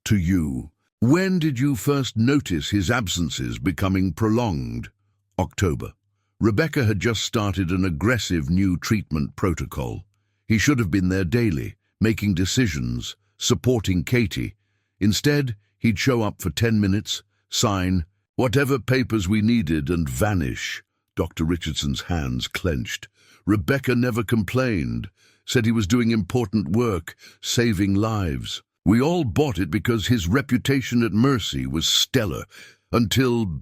to you. When did you first notice his absences becoming prolonged?" "October." Rebecca had just started an aggressive new treatment protocol. He should have been there daily, making decisions, supporting Katie. Instead, he'd show up for 10 minutes, sign whatever papers we needed, and vanish. Dr. Richardson's hands clenched. Rebecca never complained, said he was doing important work, saving lives. We all bought it because his reputation at Mercy was stellar, until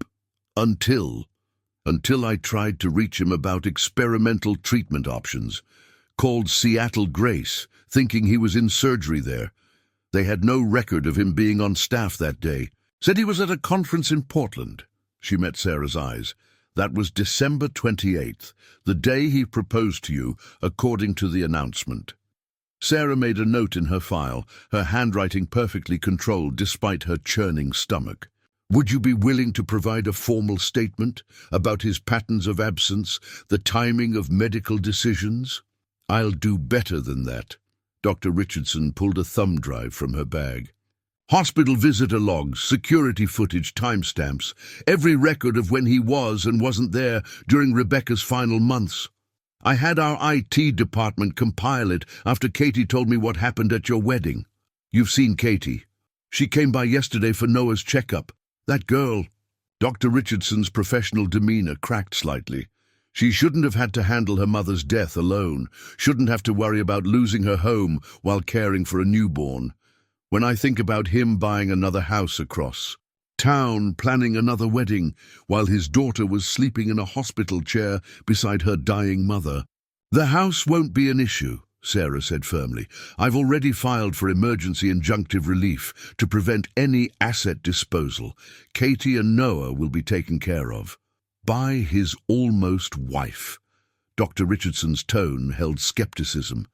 I tried to reach him about experimental treatment options. Called Seattle Grace, thinking he was in surgery there. They had no record of him being on staff that day. Said he was at a conference in Portland. She met Sarah's eyes. That was December 28th, the day he proposed to you, according to the announcement. Sarah made a note in her file, her handwriting perfectly controlled despite her churning stomach. Would you be willing to provide a formal statement about his patterns of absence, the timing of medical decisions? I'll do better than that. Dr. Richardson pulled a thumb drive from her bag. Hospital visitor logs, security footage, timestamps, every record of when he was and wasn't there during Rebecca's final months. I had our IT department compile it after Katie told me what happened at your wedding. You've seen Katie. She came by yesterday for Noah's checkup. That girl. Dr. Richardson's professional demeanor cracked slightly. She shouldn't have had to handle her mother's death alone, shouldn't have to worry about losing her home while caring for a newborn. When I think about him buying another house across town, planning another wedding, while his daughter was sleeping in a hospital chair beside her dying mother. The house won't be an issue, Sarah said firmly. I've already filed for emergency injunctive relief to prevent any asset disposal. Katie and Noah will be taken care of. By his almost wife. Dr. Richardson's tone held skepticism.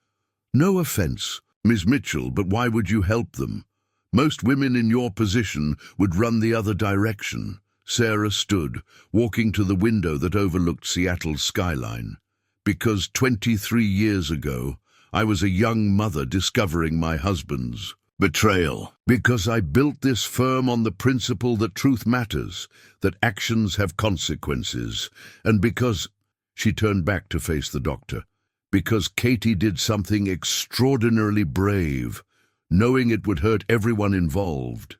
No offense, Miss Mitchell, but why would you help them? Most women in your position would run the other direction. Sarah stood, walking to the window that overlooked Seattle's skyline. Because 23 years ago, I was a young mother discovering my husband's betrayal. Because I built this firm on the principle that truth matters, that actions have consequences, and because... She turned back to face the doctor. Because Katie did something extraordinarily brave, knowing it would hurt everyone involved.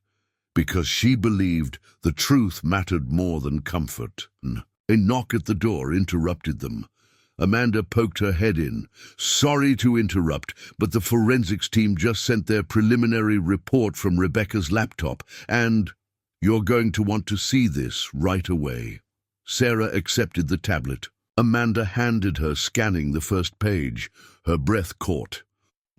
Because she believed the truth mattered more than comfort. A knock at the door interrupted them. Amanda poked her head in. Sorry to interrupt, but the forensics team just sent their preliminary report from Rebecca's laptop, and you're going to want to see this right away. Sarah accepted the tablet. Amanda handed her, scanning the first page. Her breath caught.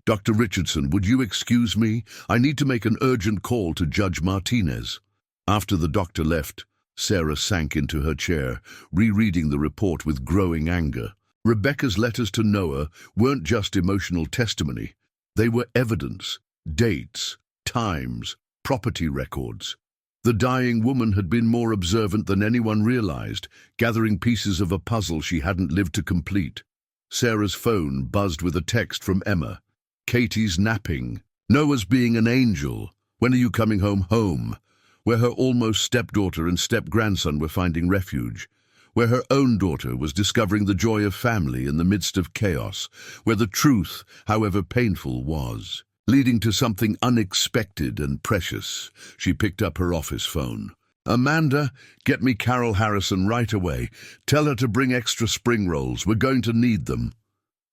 Dr. Richardson, would you excuse me? I need to make an urgent call to Judge Martinez. After the doctor left, Sarah sank into her chair, rereading the report with growing anger. Rebecca's letters to Noah weren't just emotional testimony. They were evidence, dates, times, property records. The dying woman had been more observant than anyone realized, gathering pieces of a puzzle she hadn't lived to complete. Sarah's phone buzzed with a text from Emma. Katie's napping. Noah's being an angel. When are you coming home? Where her almost stepdaughter and step-grandson were finding refuge. Where her own daughter was discovering the joy of family in the midst of chaos. Where the truth, however painful, was leading to something unexpected and precious. She picked up her office phone. Amanda, get me Carol Harrison right away. Tell her to bring extra spring rolls. We're going to need them.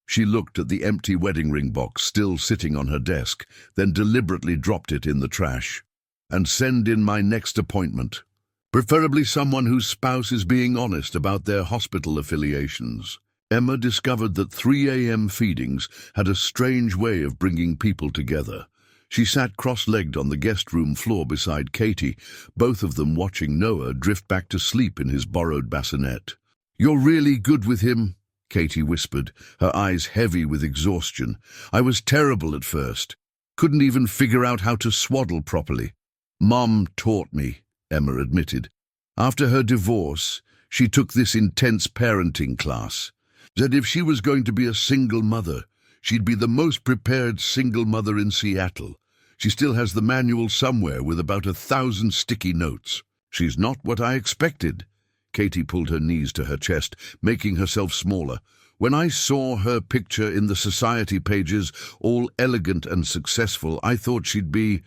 She looked at the empty wedding ring box still sitting on her desk, then deliberately dropped it in the trash. And send in my next appointment. Preferably someone whose spouse is being honest about their hospital affiliations. Emma discovered that 3 a.m. feedings had a strange way of bringing people together. She sat cross-legged on the guest room floor beside Katie, both of them watching Noah drift back to sleep in his borrowed bassinet. You're really good with him, Katie whispered, her eyes heavy with exhaustion. I was terrible at first. Couldn't even figure out how to swaddle properly. Mom taught me, Emma admitted. After her divorce, she took this intense parenting class. Said if she was going to be a single mother, she'd be the most prepared single mother in Seattle. She still has the manual somewhere with about 1,000 sticky notes. She's not what I expected. Katie pulled her knees to her chest, making herself smaller. When I saw her picture in the society pages, all elegant and successful, I thought she'd be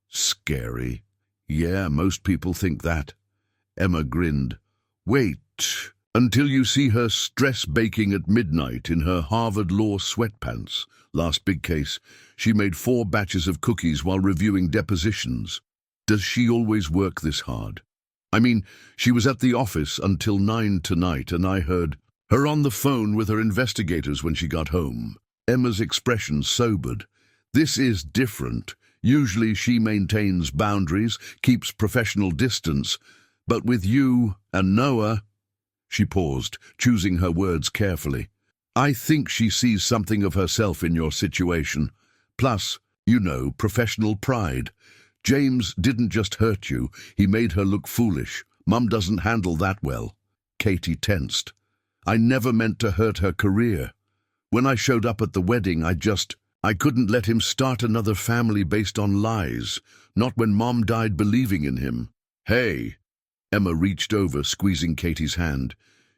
scary. Yeah, most people think that. Emma grinned. Wait until you see her stress baking at midnight in her Harvard Law sweatpants. Last big case, she made 4 batches of cookies while reviewing depositions. Does she always work this hard? I mean, she was at the office until 9 tonight, and I heard her on the phone with her investigators when she got home. Emma's expression sobered. This is different. Usually she maintains boundaries, keeps professional distance, but with you and Noah... She paused, choosing her words carefully. I think she sees something of herself in your situation. Plus, you know, professional pride. James didn't just hurt you, he made her look foolish. Mum doesn't handle that well. Katie tensed. I never meant to hurt her career. When I showed up at the wedding, I couldn't let him start another family based on lies, not when Mom died believing in him. Hey! Emma reached over, squeezing Katie's hand.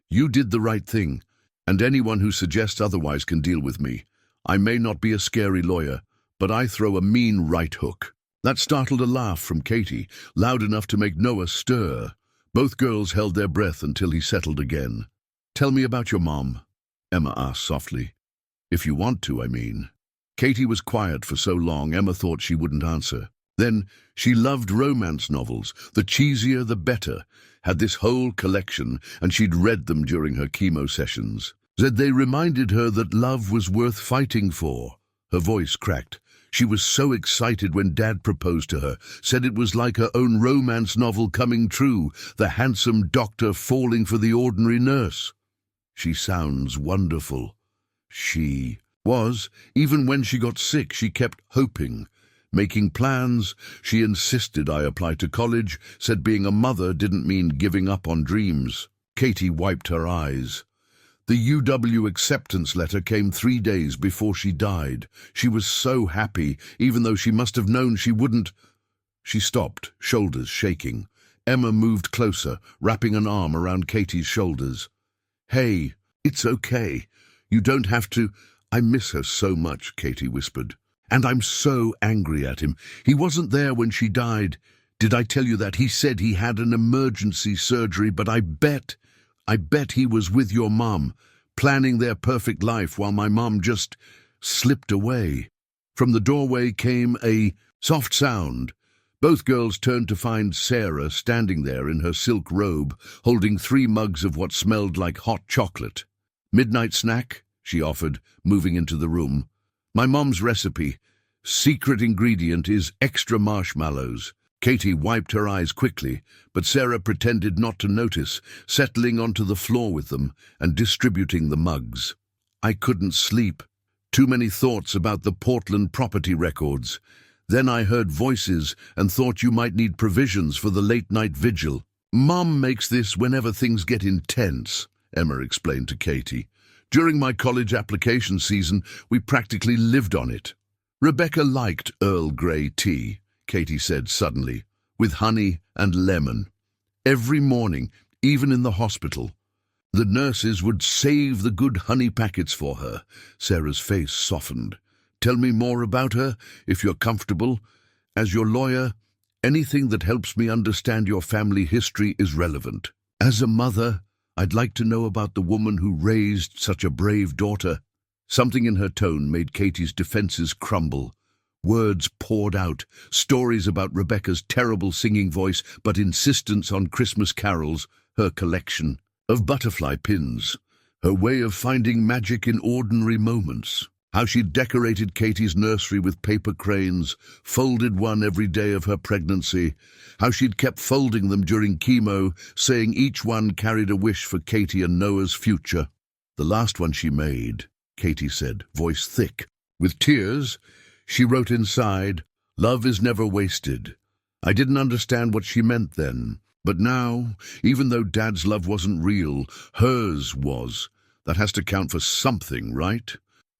You did the right thing, and anyone who suggests otherwise can deal with me. I may not be a scary lawyer, but I throw a mean right hook. That startled a laugh from Katie, loud enough to make Noah stir. Both girls held their breath until he settled again. Tell me about your mom, Emma asked softly. If you want to, I mean. Katie was quiet for so long, Emma thought she wouldn't answer. Then, she loved romance novels, the cheesier the better, had this whole collection, and she'd read them during her chemo sessions. They reminded her that love was worth fighting for. Her voice cracked. She was so excited when Dad proposed to her, said it was like her own romance novel coming true, the handsome doctor falling for the ordinary nurse. She sounds wonderful. She was. Even when she got sick, she kept hoping. Making plans, she insisted I apply to college, said being a mother didn't mean giving up on dreams. Katie wiped her eyes. The UW acceptance letter came 3 days before she died. She was so happy, even though she must have known she wouldn't. She stopped, shoulders shaking. Emma moved closer, wrapping an arm around Katie's shoulders. Hey, it's okay. You don't have to. I miss her so much, Katie whispered. And I'm so angry at him. He wasn't there when she died. Did I tell you that? He said he had an emergency surgery, but I bet he was with your mom, planning their perfect life while my mom just slipped away. From the doorway came a soft sound. Both girls turned to find Sarah standing there in her silk robe, holding 3 mugs of what smelled like hot chocolate. Midnight snack, she offered, moving into the room. My mom's recipe. Secret ingredient is extra marshmallows. Katie wiped her eyes quickly, but Sarah pretended not to notice, settling onto the floor with them and distributing the mugs. I couldn't sleep. Too many thoughts about the Portland property records. Then I heard voices and thought you might need provisions for the late-night vigil. Mom makes this whenever things get intense, Emma explained to Katie. During my college application season, we practically lived on it. Rebecca liked Earl Grey tea, Katie said suddenly, with honey and lemon. Every morning, even in the hospital. The nurses would save the good honey packets for her. Sarah's face softened. Tell me more about her, if you're comfortable. As your lawyer, anything that helps me understand your family history is relevant. As a mother, I'd like to know about the woman who raised such a brave daughter. Something in her tone made Katie's defenses crumble. Words poured out, stories about Rebecca's terrible singing voice, but insistence on Christmas carols, her collection of butterfly pins, her way of finding magic in ordinary moments. How she'd decorated Katie's nursery with paper cranes, folded one every day of her pregnancy. How she'd kept folding them during chemo, saying each one carried a wish for Katie and Noah's future. The last one she made, Katie said, voice thick. With tears, she wrote inside, "Love is never wasted." I didn't understand what she meant then, but now, even though Dad's love wasn't real, hers was. That has to count for something, right?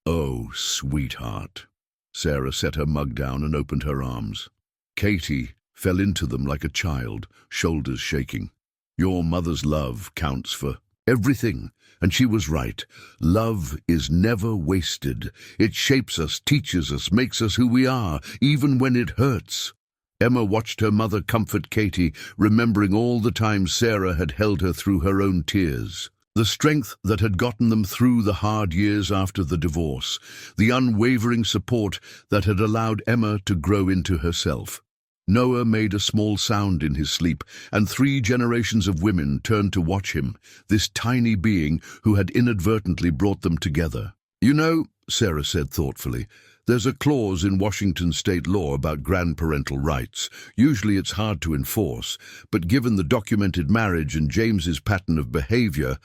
Oh, sweetheart. Sarah set her mug down and opened her arms. Katie fell into them like a child, shoulders shaking. Your mother's love counts for everything, and she was right. Love is never wasted. It shapes us, teaches us, makes us who we are, even when it hurts. Emma watched her mother comfort Katie, remembering all the times Sarah had held her through her own tears. The strength that had gotten them through the hard years after the divorce, the unwavering support that had allowed Emma to grow into herself. Noah made a small sound in his sleep, and 3 generations of women turned to watch him, this tiny being who had inadvertently brought them together. You know, Sarah said thoughtfully, There's a clause in Washington state law about grandparental rights. Usually it's hard to enforce, but given the documented marriage and James's pattern of behavior—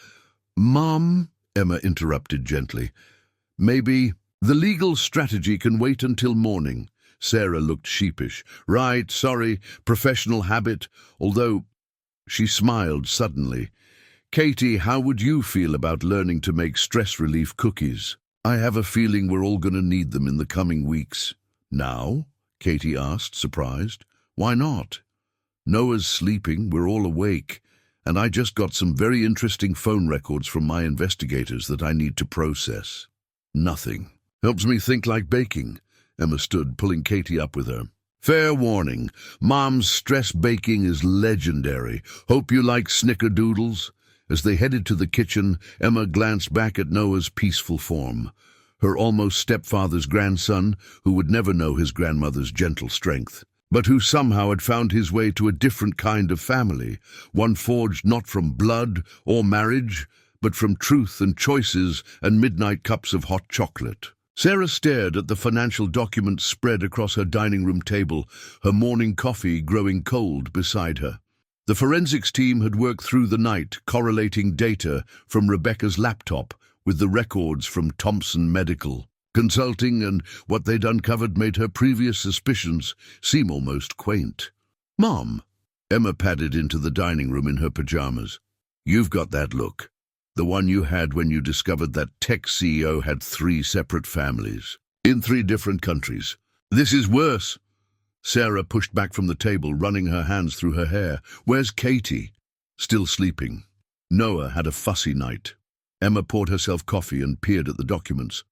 Mom, Emma interrupted gently, maybe the legal strategy can wait until morning. Sarah looked sheepish. Right, sorry, professional habit, although— She smiled suddenly. Katie, how would you feel about learning to make stress relief cookies? I have a feeling we're all going to need them in the coming weeks. Now? Katie asked, surprised. Why not? Noah's sleeping, we're all awake, and I just got some very interesting phone records from my investigators that I need to process. Nothing. Helps me think like baking. Emma stood, pulling Katie up with her. Fair warning, Mom's stress baking is legendary. Hope you like snickerdoodles. As they headed to the kitchen, Emma glanced back at Noah's peaceful form. Her almost stepfather's grandson, who would never know his grandmother's gentle strength, but who somehow had found his way to a different kind of family, one forged not from blood or marriage, but from truth and choices and midnight cups of hot chocolate. Sarah stared at the financial documents spread across her dining room table, her morning coffee growing cold beside her. The forensics team had worked through the night, correlating data from Rebecca's laptop with the records from Thompson Medical Consulting, and what they'd uncovered made her previous suspicions seem almost quaint. Mom, Emma padded into the dining room in her pajamas. You've got that look. The one you had when you discovered that tech CEO had 3 separate families, in 3 different countries. This is worse. Sarah pushed back from the table, running her hands through her hair. Where's Katie? Still sleeping. Noah had a fussy night. Emma poured herself coffee and peered at the documents.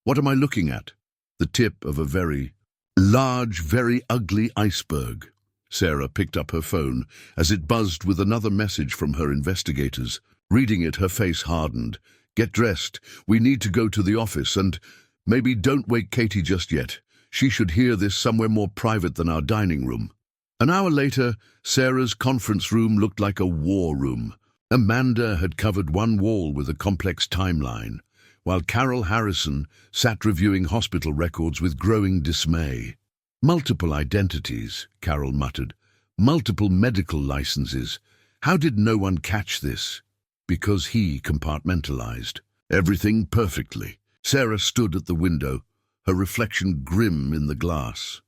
What am I looking at? The tip of a very large, very ugly iceberg. Sarah picked up her phone as it buzzed with another message from her investigators. Reading it, her face hardened. Get dressed. We need to go to the office, and maybe don't wake Katie just yet. She should hear this somewhere more private than our dining room. An hour later, Sarah's conference room looked like a war room. Amanda had covered one wall with a complex timeline, while Carol Harrison sat reviewing hospital records with growing dismay. Multiple identities, Carol muttered. Multiple medical licenses. How did no one catch this? Because he compartmentalized. Everything perfectly. Sarah stood at the window, her reflection grim in the glass.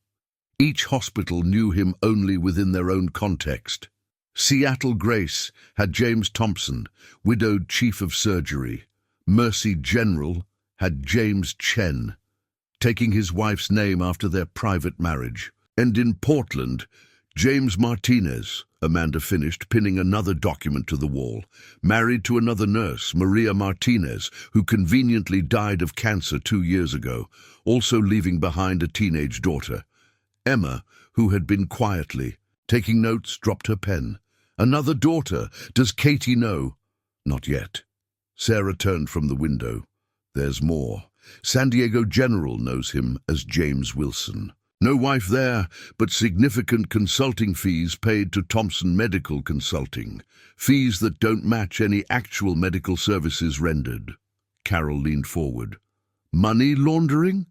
Each hospital knew him only within their own context. Seattle Grace had James Thompson, widowed chief of surgery. Mercy General had James Chen, taking his wife's name after their private marriage. And in Portland, James Martinez, Amanda finished, pinning another document to the wall, married to another nurse, Maria Martinez, who conveniently died of cancer 2 years ago, also leaving behind a teenage daughter. Emma, who had been quietly taking notes, dropped her pen. Another daughter. Does Katie know? Not yet. Sarah turned from the window. There's more. San Diego General knows him as James Wilson. No wife there, but significant consulting fees paid to Thompson Medical Consulting. Fees that don't match any actual medical services rendered. Carol leaned forward. Money laundering?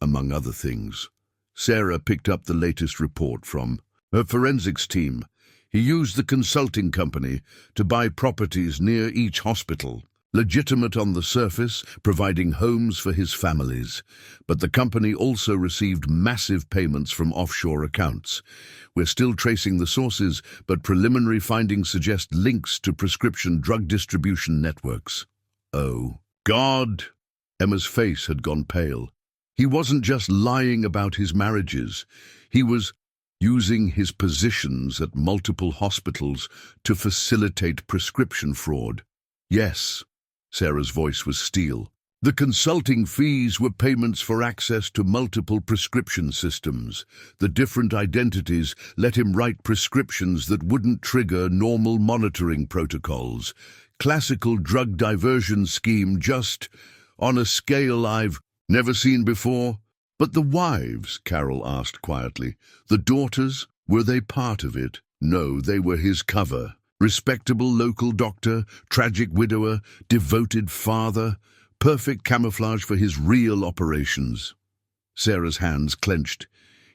Among other things. Sarah picked up the latest report from her forensics team. He used the consulting company to buy properties near each hospital. Legitimate on the surface, providing homes for his families. But the company also received massive payments from offshore accounts. We're still tracing the sources, but preliminary findings suggest links to prescription drug distribution networks. Oh, God! Emma's face had gone pale. He wasn't just lying about his marriages. He was using his positions at multiple hospitals to facilitate prescription fraud. Yes. Sarah's voice was steel. The consulting fees were payments for access to multiple prescription systems. The different identities let him write prescriptions that wouldn't trigger normal monitoring protocols. Classical drug diversion scheme, just on a scale I've never seen before. But the wives, Carol asked quietly, the daughters, were they part of it? No, they were his cover. Respectable local doctor, tragic widower, devoted father, perfect camouflage for his real operations. Sarah's hands clenched.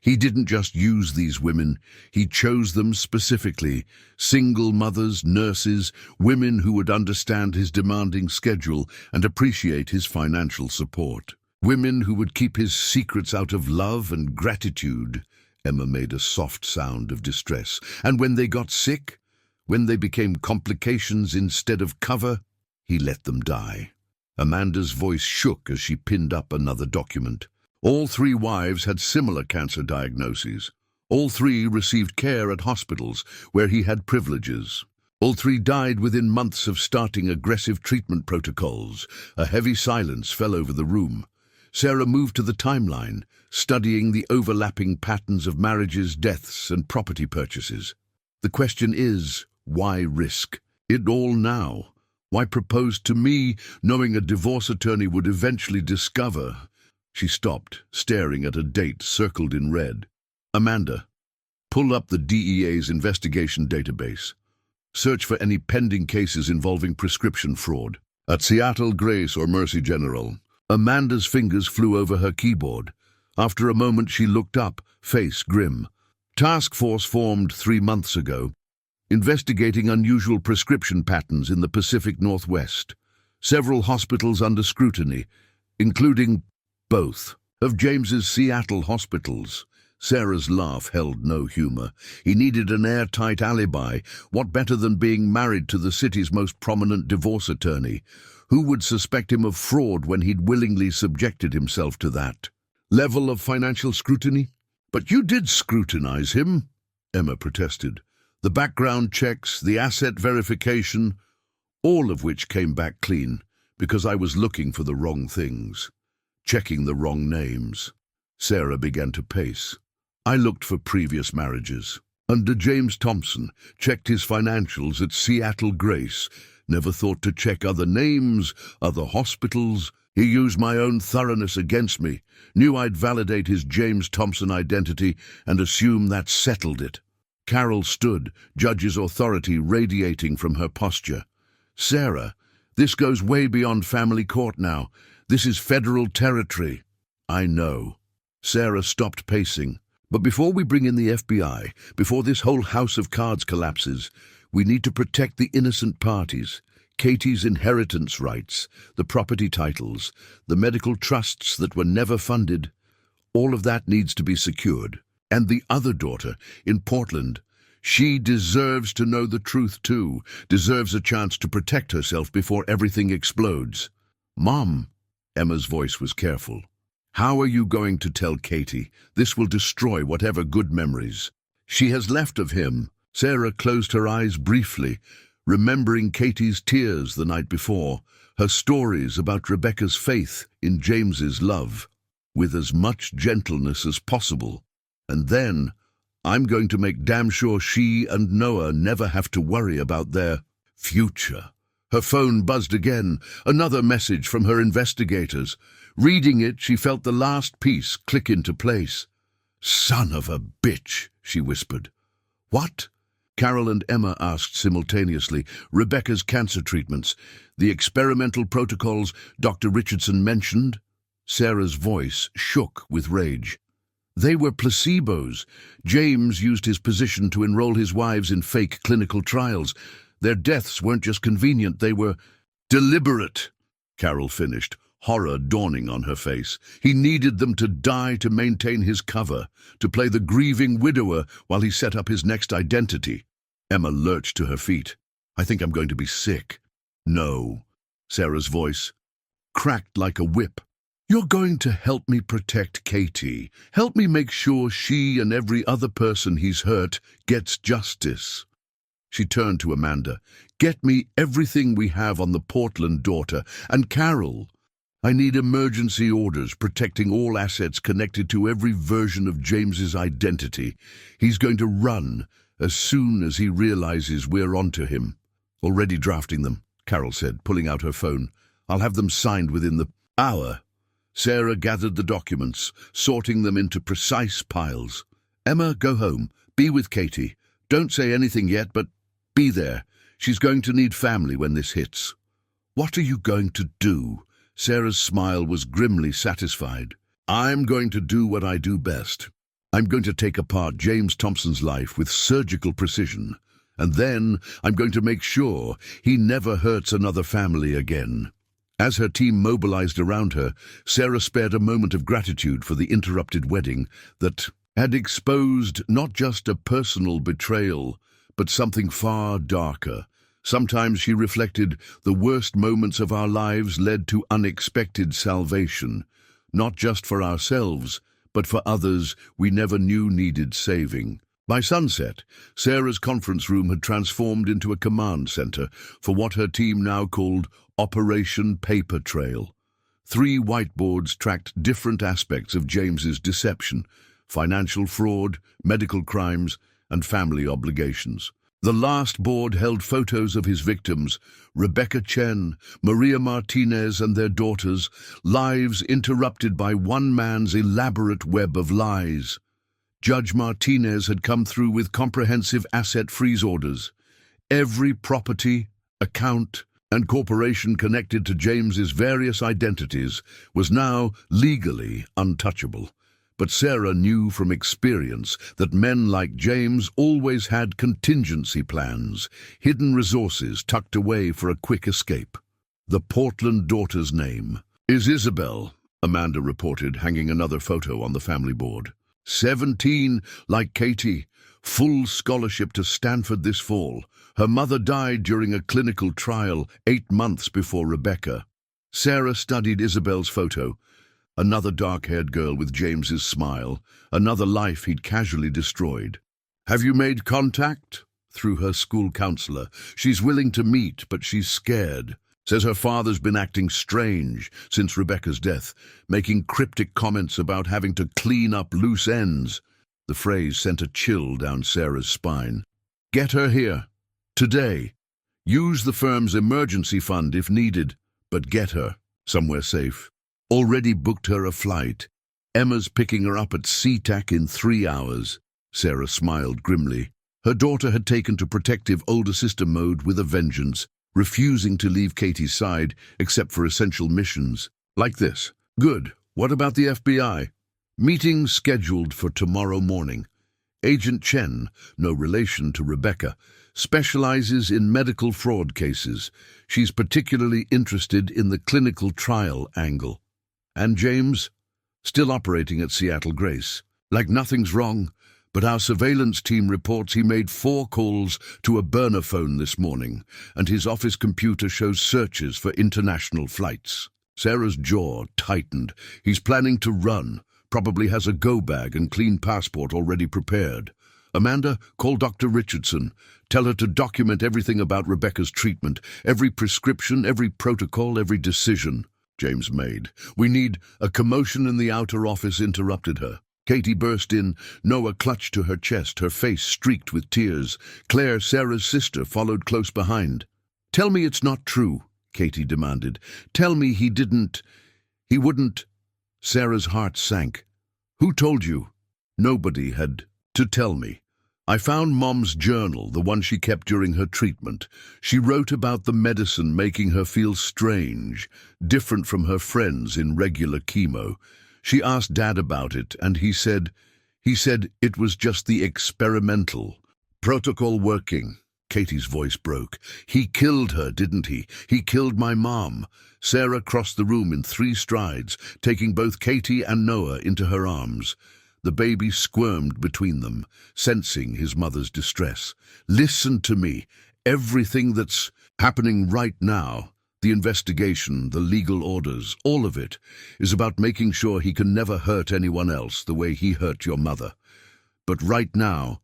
He didn't just use these women, he chose them specifically. Single mothers, nurses, women who would understand his demanding schedule and appreciate his financial support. Women who would keep his secrets out of love and gratitude. Emma made a soft sound of distress. And when they got sick, when they became complications instead of cover, he let them die. Amanda's voice shook as she pinned up another document. All three wives had similar cancer diagnoses. All three received care at hospitals where he had privileges. All three died within months of starting aggressive treatment protocols. A heavy silence fell over the room. Sarah moved to the timeline, studying the overlapping patterns of marriages, deaths, and property purchases. The question is, why risk it all now? Why propose to me, knowing a divorce attorney would eventually discover? She stopped, staring at a date circled in red. Amanda, pull up the DEA's investigation database. Search for any pending cases involving prescription fraud. At Seattle, Grace, or Mercy General. Amanda's fingers flew over her keyboard. After a moment she looked up, face grim. Task force formed 3 months ago, investigating unusual prescription patterns in the Pacific Northwest. Several hospitals under scrutiny, including both of James's Seattle hospitals. Sarah's laugh held no humor. He needed an airtight alibi. What better than being married to the city's most prominent divorce attorney? Who would suspect him of fraud when he'd willingly subjected himself to that level of financial scrutiny? But you did scrutinize him, Emma protested. The background checks, the asset verification, all of which came back clean, because I was looking for the wrong things, checking the wrong names. Sarah began to pace. I looked for previous marriages. Under James Thompson, checked his financials at Seattle Grace, never thought to check other names, other hospitals. He used my own thoroughness against me, knew I'd validate his James Thompson identity and assume that settled it. Carol stood, judge's authority radiating from her posture. Sarah, this goes way beyond family court now. This is federal territory. I know. Sarah stopped pacing. But before we bring in the FBI, before this whole house of cards collapses, we need to protect the innocent parties. Katie's inheritance rights, the property titles, the medical trusts that were never funded. All of that needs to be secured. And the other daughter, in Portland, she deserves to know the truth too, deserves a chance to protect herself before everything explodes. Mom, Emma's voice was careful. How are you going to tell Katie? This will destroy whatever good memories she has left of him. Sarah closed her eyes briefly, remembering Katie's tears the night before, her stories about Rebecca's faith in James's love, with as much gentleness as possible. And then, I'm going to make damn sure she and Noah never have to worry about their future. Her phone buzzed again, another message from her investigators. Reading it, she felt the last piece click into place. Son of a bitch, she whispered. What? Carol and Emma asked simultaneously. Rebecca's cancer treatments, the experimental protocols Dr. Richardson mentioned? Sarah's voice shook with rage. They were placebos. James used his position to enroll his wives in fake clinical trials. Their deaths weren't just convenient, they were deliberate, Carol finished, horror dawning on her face. He needed them to die to maintain his cover, to play the grieving widower while he set up his next identity. Emma lurched to her feet. I think I'm going to be sick. No, Sarah's voice cracked like a whip. You're going to help me protect Katie. Help me make sure she and every other person he's hurt gets justice. She turned to Amanda. Get me everything we have on the Portland daughter. And Carol, I need emergency orders protecting all assets connected to every version of James's identity. He's going to run as soon as he realizes we're onto him. Already drafting them, Carol said, pulling out her phone. I'll have them signed within the hour. Sarah gathered the documents, sorting them into precise piles. Emma, go home. Be with Katie. Don't say anything yet, but be there. She's going to need family when this hits. What are you going to do? Sarah's smile was grimly satisfied. I'm going to do what I do best. I'm going to take apart James Thompson's life with surgical precision, and then I'm going to make sure he never hurts another family again. As her team mobilized around her, Sarah spared a moment of gratitude for the interrupted wedding that had exposed not just a personal betrayal, but something far darker. Sometimes, she reflected, the worst moments of our lives led to unexpected salvation, not just for ourselves, but for others we never knew needed saving. By sunset, Sarah's conference room had transformed into a command center for what her team now called Operation Paper Trail. 3 whiteboards tracked different aspects of James's deception: financial fraud, medical crimes, and family obligations. The last board held photos of his victims, Rebecca Chen, Maria Martinez and their daughters, lives interrupted by one man's elaborate web of lies. Judge Martinez had come through with comprehensive asset freeze orders. Every property, account, and corporation connected to James's various identities was now legally untouchable. But Sarah knew from experience that men like James always had contingency plans, hidden resources tucked away for a quick escape. The Portland daughter's name is Isabel, Amanda reported, hanging another photo on the family board. 17, like Katie, full scholarship to Stanford this fall. Her mother died during a clinical trial 8 months before Rebecca. Sarah studied Isabel's photo. Another dark-haired girl with James's smile, another life he'd casually destroyed. "Have you made contact?" Through her school counselor. "She's willing to meet, but she's scared. Says her father's been acting strange since Rebecca's death, making cryptic comments about having to clean up loose ends." The phrase sent a chill down Sarah's spine. "Get her here. Today. Use the firm's emergency fund if needed, but get her somewhere safe. Already booked her a flight. Emma's picking her up at SeaTac in 3 hours." Sarah smiled grimly. Her daughter had taken to protective older sister mode with a vengeance, refusing to leave Katie's side except for essential missions. Like this. "Good. What about the FBI?" "Meeting scheduled for tomorrow morning. Agent Chen, no relation to Rebecca, specializes in medical fraud cases. She's particularly interested in the clinical trial angle. And James, still operating at Seattle Grace. Like nothing's wrong, but our surveillance team reports he made 4 calls to a burner phone this morning, and his office computer shows searches for international flights." Sarah's jaw tightened. "He's planning to run, probably has a go-bag and clean passport already prepared. Amanda, call Dr. Richardson. Tell her to document everything about Rebecca's treatment, every prescription, every protocol, every decision." James made. "We need—" A commotion in the outer office interrupted her. Katie burst in. Noah clutched to her chest, her face streaked with tears. Claire, Sarah's sister, followed close behind. "Tell me it's not true," Katie demanded. "Tell me he wouldn't—" Sarah's heart sank. "Who told you?" "Nobody had to tell me. I found Mom's journal, the one she kept during her treatment. She wrote about the medicine making her feel strange, different from her friends in regular chemo. She asked Dad about it, and he said it was just the experimental protocol working." Katie's voice broke. "He killed her, didn't he? He killed my mom." Sarah crossed the room in 3 strides, taking both Katie and Noah into her arms. The baby squirmed between them, sensing his mother's distress. "Listen to me. Everything that's happening right now, the investigation, the legal orders, all of it, is about making sure he can never hurt anyone else the way he hurt your mother. But right now,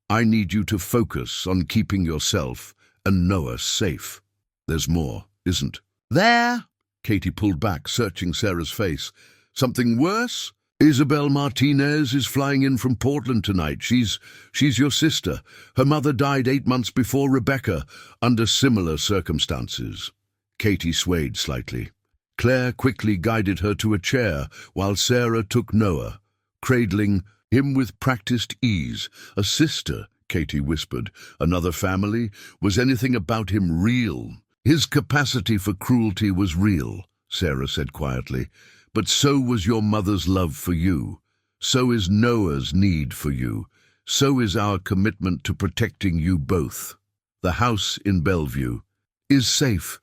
I need you to focus on keeping yourself and Noah safe. There's more, isn't there?" Katie pulled back, searching Sarah's face. "Something worse? Isabel Martinez is flying in from Portland tonight. She's your sister. Her mother died 8 months before Rebecca, under similar circumstances." Katie swayed slightly. Claire quickly guided her to a chair while Sarah took Noah, cradling him with practiced ease. "A sister," Katie whispered. "Another family? Was anything about him real?" "His capacity for cruelty was real," Sarah said quietly, But so was your mother's love for you. So is Noah's need for you. So is our commitment to protecting you both. The house in Bellevue is safe.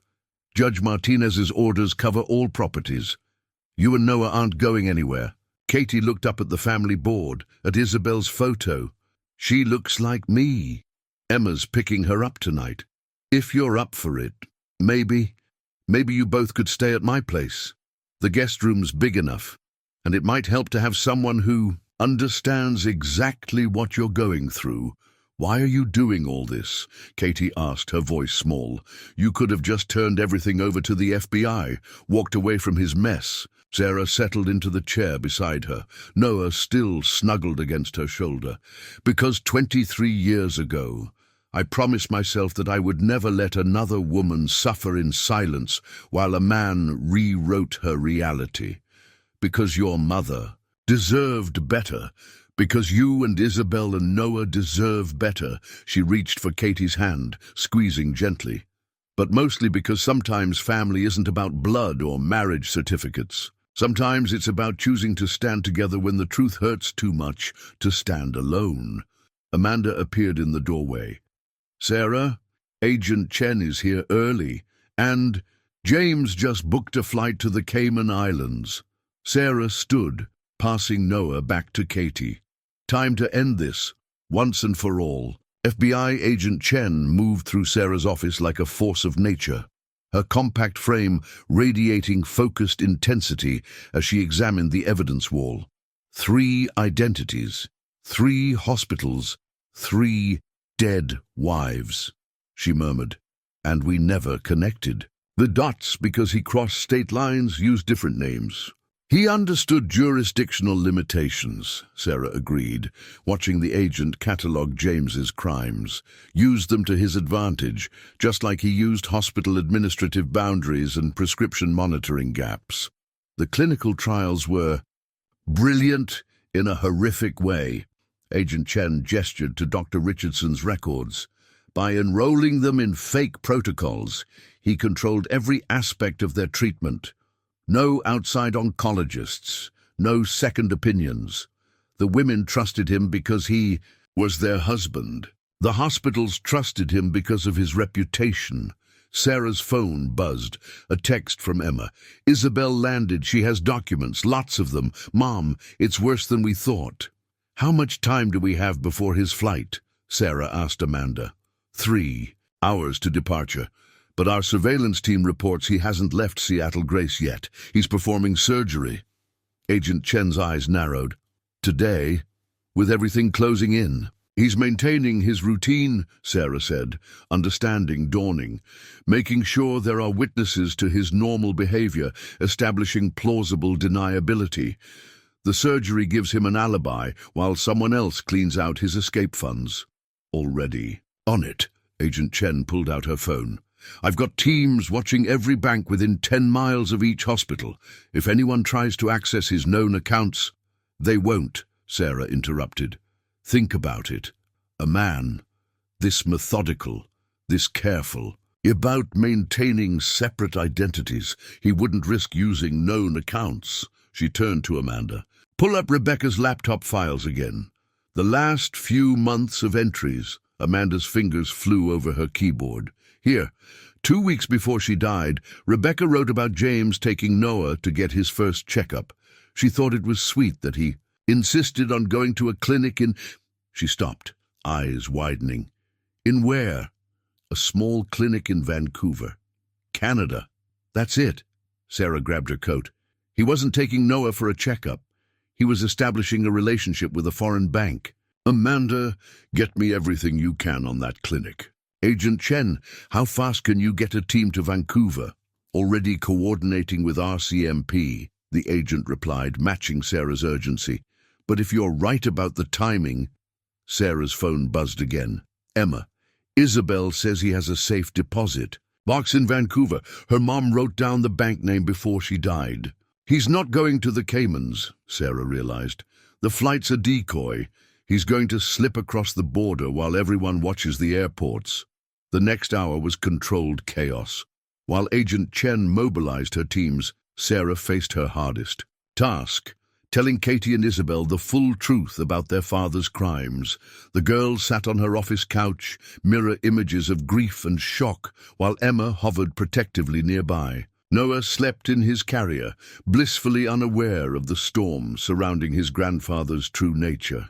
Judge Martinez's orders cover all properties. You and Noah aren't going anywhere. Katie looked up at the family board, at Isabel's photo. She looks like me. Emma's picking her up tonight. If you're up for it, maybe you both could stay at my place. The guest room's big enough, and it might help to have someone who understands exactly what you're going through. Why are you doing all this? Katie asked, her voice small. You could have just turned everything over to the FBI, walked away from his mess. Sarah settled into the chair beside her, Noah still snuggled against her shoulder. Because 23 years ago, I promised myself that I would never let another woman suffer in silence while a man rewrote her reality. Because your mother deserved better. Because you and Isabel and Noah deserve better. She reached for Katie's hand, squeezing gently. But mostly because sometimes family isn't about blood or marriage certificates. Sometimes it's about choosing to stand together when the truth hurts too much to stand alone. Amanda appeared in the doorway. Sarah, Agent Chen is here early, and James just booked a flight to the Cayman Islands. Sarah stood, passing Noah back to Katie. Time to end this, once and for all. FBI Agent Chen moved through Sarah's office like a force of nature, her compact frame radiating focused intensity as she examined the evidence wall. 3 identities, 3 hospitals, 3 dead wives, she murmured. And we never connected. The dots, because he crossed state lines, used different names. He understood jurisdictional limitations, Sarah agreed, watching the agent catalogue James's crimes, used them to his advantage, just like he used hospital administrative boundaries and prescription monitoring gaps. The clinical trials were brilliant in a horrific way. Agent Chen gestured to Dr. Richardson's records. By enrolling them in fake protocols, he controlled every aspect of their treatment. No outside oncologists, no second opinions. The women trusted him because he was their husband. The hospitals trusted him because of his reputation. Sarah's phone buzzed, a text from Emma. Isabel landed, she has documents, lots of them. Mom, it's worse than we thought. How much time do we have before his flight? Sarah asked Amanda. 3 hours to departure. But our surveillance team reports he hasn't left Seattle Grace yet. He's performing surgery. Agent Chen's eyes narrowed. Today, with everything closing in. He's maintaining his routine, Sarah said, understanding dawning, making sure there are witnesses to his normal behavior, establishing plausible deniability. The surgery gives him an alibi, while someone else cleans out his escape funds. Already on it, Agent Chen pulled out her phone. I've got teams watching every bank within 10 miles of each hospital. If anyone tries to access his known accounts, they won't, Sarah interrupted. Think about it. A man, this methodical, this careful, about maintaining separate identities, he wouldn't risk using known accounts. She turned to Amanda. Pull up Rebecca's laptop files again. The last few months of entries. Amanda's fingers flew over her keyboard. Here, 2 weeks before she died, Rebecca wrote about James taking Noah to get his first checkup. She thought it was sweet that he insisted on going to a clinic in... She stopped, eyes widening. In where? A small clinic in Vancouver. Canada. That's it. Sarah grabbed her coat. He wasn't taking Noah for a checkup. He was establishing a relationship with a foreign bank. Amanda, get me everything you can on that clinic. Agent Chen, how fast can you get a team to Vancouver? Already coordinating with RCMP, the agent replied, matching Sarah's urgency. But if you're right about the timing... Sarah's phone buzzed again. Emma, Isabel says he has a safe deposit box in Vancouver. Her mom wrote down the bank name before she died. He's not going to the Caymans, Sarah realized. The flight's a decoy. He's going to slip across the border while everyone watches the airports. The next hour was controlled chaos. While Agent Chen mobilized her teams, Sarah faced her hardest task, telling Katie and Isabel the full truth about their father's crimes. The girl sat on her office couch, mirror images of grief and shock, while Emma hovered protectively nearby. Noah slept in his carrier, blissfully unaware of the storm surrounding his grandfather's true nature.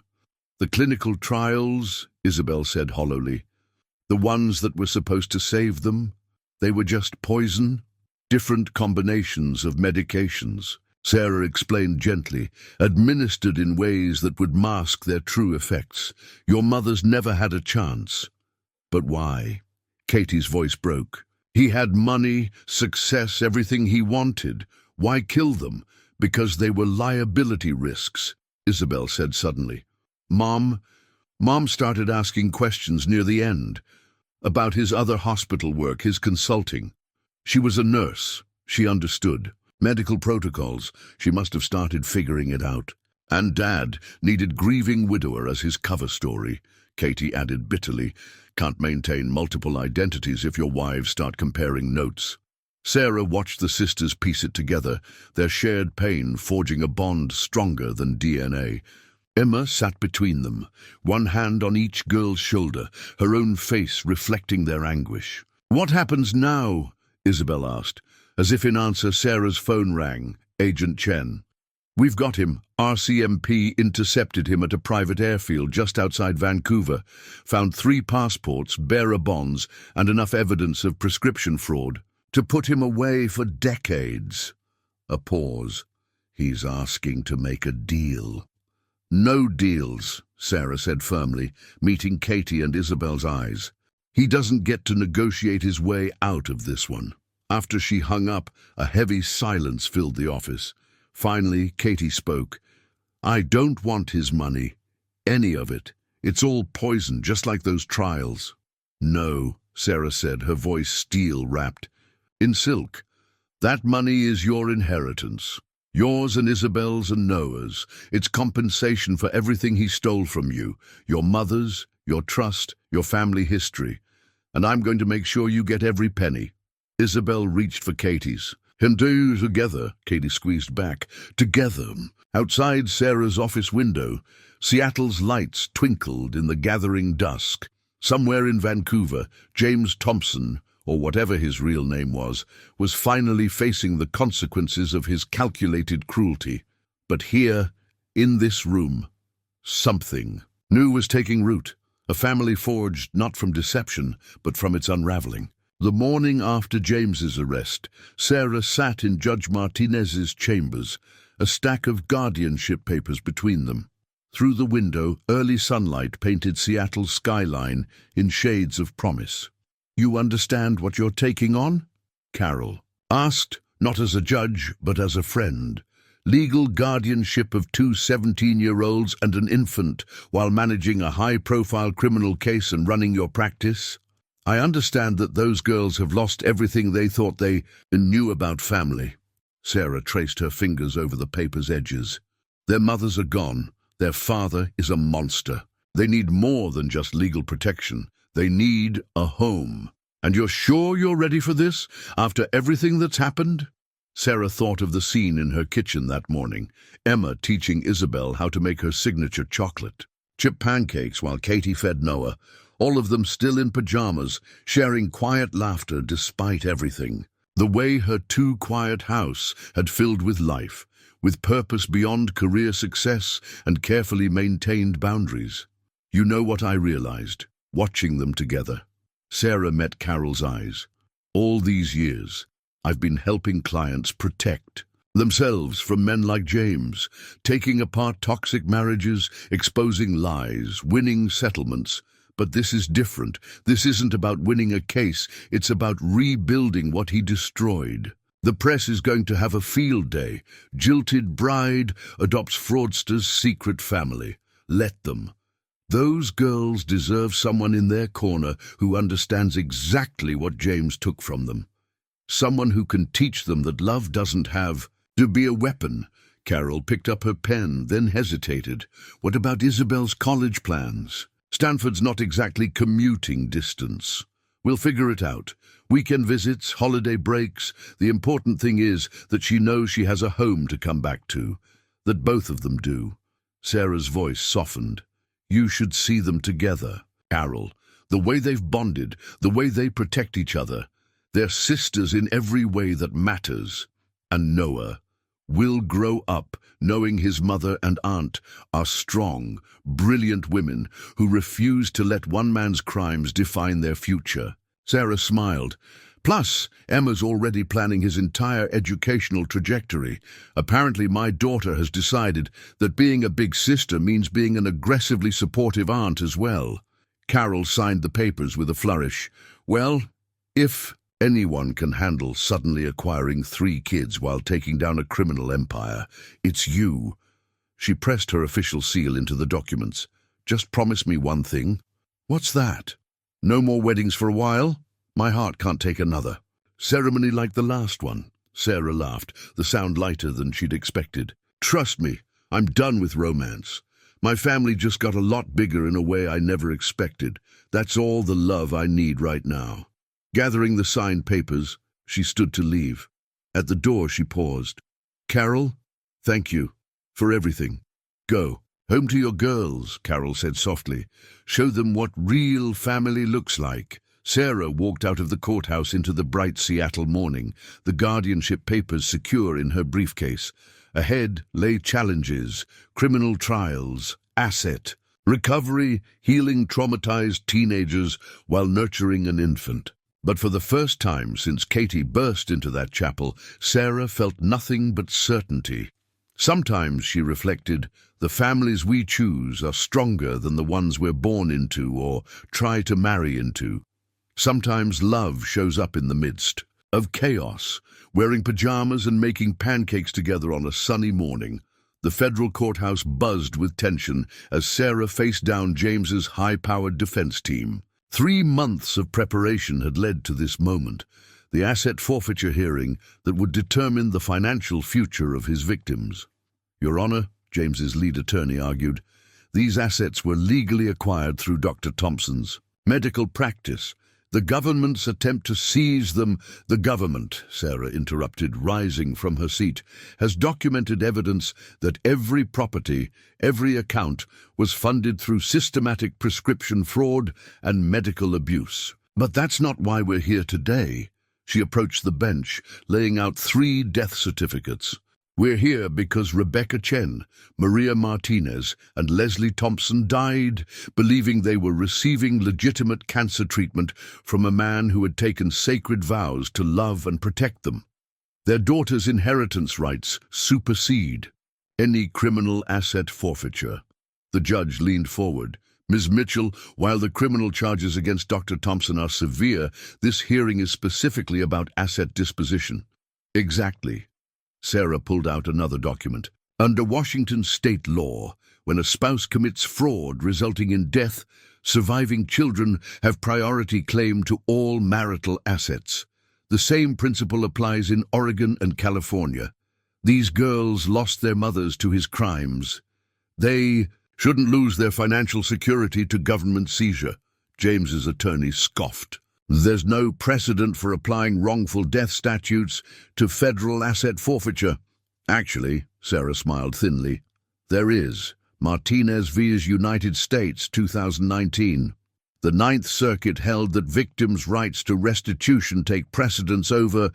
The clinical trials, Isabel said hollowly, the ones that were supposed to save them, they were just poison, different combinations of medications. Sarah explained gently, administered in ways that would mask their true effects. Your mother's never had a chance. But why? Katie's voice broke. He had money, success, everything he wanted. Why kill them? Because they were liability risks, Isabel said suddenly. Mom started asking questions near the end, about his other hospital work, his consulting. She was a nurse. She understood. Medical protocols. She must have started figuring it out. And Dad needed grieving widower as his cover story. Katie added bitterly, can't maintain multiple identities if your wives start comparing notes. Sarah watched the sisters piece it together, their shared pain forging a bond stronger than DNA. Emma sat between them, one hand on each girl's shoulder, her own face reflecting their anguish. What happens now? Isabel asked. As if in answer, Sarah's phone rang. Agent Chen. We've got him. RCMP intercepted him at a private airfield just outside Vancouver. Found 3 passports, bearer bonds, and enough evidence of prescription fraud to put him away for decades. A pause. He's asking to make a deal. No deals, Sarah said firmly, meeting Katie and Isabel's eyes. He doesn't get to negotiate his way out of this one. After she hung up, a heavy silence filled the office. Finally, Katie spoke. I don't want his money. Any of it. It's all poison, just like those trials. No, Sarah said, her voice steel-wrapped. In silk. That money is your inheritance. Yours and Isabel's and Noah's. It's compensation for everything he stole from you. Your mother's, your trust, your family history. And I'm going to make sure you get every penny. Isabel reached for Katie's. And do together, Katie squeezed back. Together. Outside Sarah's office window, Seattle's lights twinkled in the gathering dusk. Somewhere in Vancouver, James Thompson, or whatever his real name was finally facing the consequences of his calculated cruelty. But here, in this room, something new was taking root. A family forged not from deception, but from its unraveling. The morning after James's arrest, Sarah sat in Judge Martinez's chambers, a stack of guardianship papers between them. Through the window, early sunlight painted Seattle's skyline in shades of promise. You understand what you're taking on? Carol asked, not as a judge, but as a friend. Legal guardianship of 2 17-year-olds and an infant while managing a high-profile criminal case and running your practice? I understand that those girls have lost everything they thought they knew about family. Sarah traced her fingers over the paper's edges. Their mothers are gone. Their father is a monster. They need more than just legal protection. They need a home. And you're sure you're ready for this, after everything that's happened? Sarah thought of the scene in her kitchen that morning, Emma teaching Isabel how to make her signature chocolate chip pancakes while Katie fed Noah, all of them still in pajamas, sharing quiet laughter despite everything. The way her too-quiet house had filled with life, with purpose beyond career success and carefully maintained boundaries. You know what I realized, watching them together. Sarah met Carol's eyes. All these years, I've been helping clients protect themselves from men like James, taking apart toxic marriages, exposing lies, winning settlements. But this is different. This isn't about winning a case. It's about rebuilding what he destroyed. The press is going to have a field day. Jilted bride adopts fraudster's secret family. Let them. Those girls deserve someone in their corner who understands exactly what James took from them. Someone who can teach them that love doesn't have to be a weapon. Carol picked up her pen, then hesitated. What about Isabel's college plans? Stanford's not exactly commuting distance. We'll figure it out. Weekend visits, holiday breaks. The important thing is that she knows she has a home to come back to. That both of them do. Sarah's voice softened. You should see them together, Carol. The way they've bonded, the way they protect each other. They're sisters in every way that matters. And Noah will grow up knowing his mother and aunt are strong, brilliant women who refuse to let one man's crimes define their future. Sarah smiled. Plus, Emma's already planning his entire educational trajectory. Apparently, my daughter has decided that being a big sister means being an aggressively supportive aunt as well. Carol signed the papers with a flourish. Well, if anyone can handle suddenly acquiring 3 kids while taking down a criminal empire, it's you. She pressed her official seal into the documents. Just promise me one thing. What's that? No more weddings for a while? My heart can't take another. Ceremony like the last one. Sarah laughed, the sound lighter than she'd expected. Trust me, I'm done with romance. My family just got a lot bigger in a way I never expected. That's all the love I need right now. Gathering the signed papers, she stood to leave. At the door, she paused. Carol, thank you for everything. Go. Home to your girls, Carol said softly. Show them what real family looks like. Sarah walked out of the courthouse into the bright Seattle morning, the guardianship papers secure in her briefcase. Ahead lay challenges, criminal trials, asset, recovery, healing traumatized teenagers while nurturing an infant. But for the first time since Katie burst into that chapel, Sarah felt nothing but certainty. Sometimes, she reflected, the families we choose are stronger than the ones we're born into or try to marry into. Sometimes love shows up in the midst of chaos, wearing pajamas and making pancakes together on a sunny morning. The federal courthouse buzzed with tension as Sarah faced down James's high-powered defense team. 3 months of preparation had led to this moment, the asset forfeiture hearing that would determine the financial future of his victims. Your Honor, James's lead attorney argued, these assets were legally acquired through Dr. Thompson's medical practice. The government's attempt to seize them, the government, Sarah interrupted, rising from her seat, has documented evidence that every property, every account was funded through systematic prescription fraud and medical abuse. But that's not why we're here today. She approached the bench, laying out 3 death certificates. We're here because Rebecca Chen, Maria Martinez, and Leslie Thompson died believing they were receiving legitimate cancer treatment from a man who had taken sacred vows to love and protect them. Their daughter's inheritance rights supersede any criminal asset forfeiture. The judge leaned forward. Ms. Mitchell, while the criminal charges against Dr. Thompson are severe, this hearing is specifically about asset disposition. Exactly. Sarah pulled out another document. Under Washington state law, when a spouse commits fraud resulting in death, surviving children have priority claim to all marital assets. The same principle applies in Oregon and California. These girls lost their mothers to his crimes. They shouldn't lose their financial security to government seizure, James's attorney scoffed. There's no precedent for applying wrongful death statutes to federal asset forfeiture. Actually, Sarah smiled thinly, there is. Martinez v. United States, 2019. The Ninth Circuit held that victims' rights to restitution take precedence over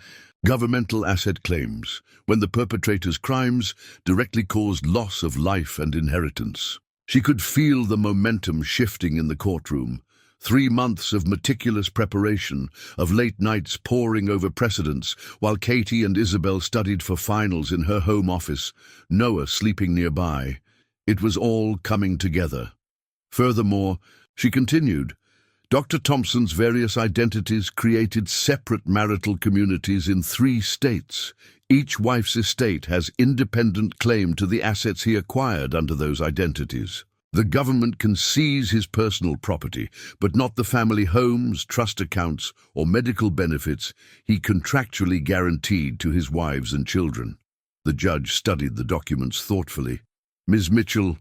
governmental asset claims when the perpetrator's crimes directly caused loss of life and inheritance. She could feel the momentum shifting in the courtroom. 3 months of meticulous preparation, of late nights poring over precedents, while Katie and Isabel studied for finals in her home office, Noah sleeping nearby. It was all coming together. Furthermore, she continued, Dr. Thompson's various identities created separate marital communities in 3 states. Each wife's estate has independent claim to the assets he acquired under those identities. The government can seize his personal property, but not the family homes, trust accounts, or medical benefits he contractually guaranteed to his wives and children. The judge studied the documents thoughtfully. Ms. Mitchell,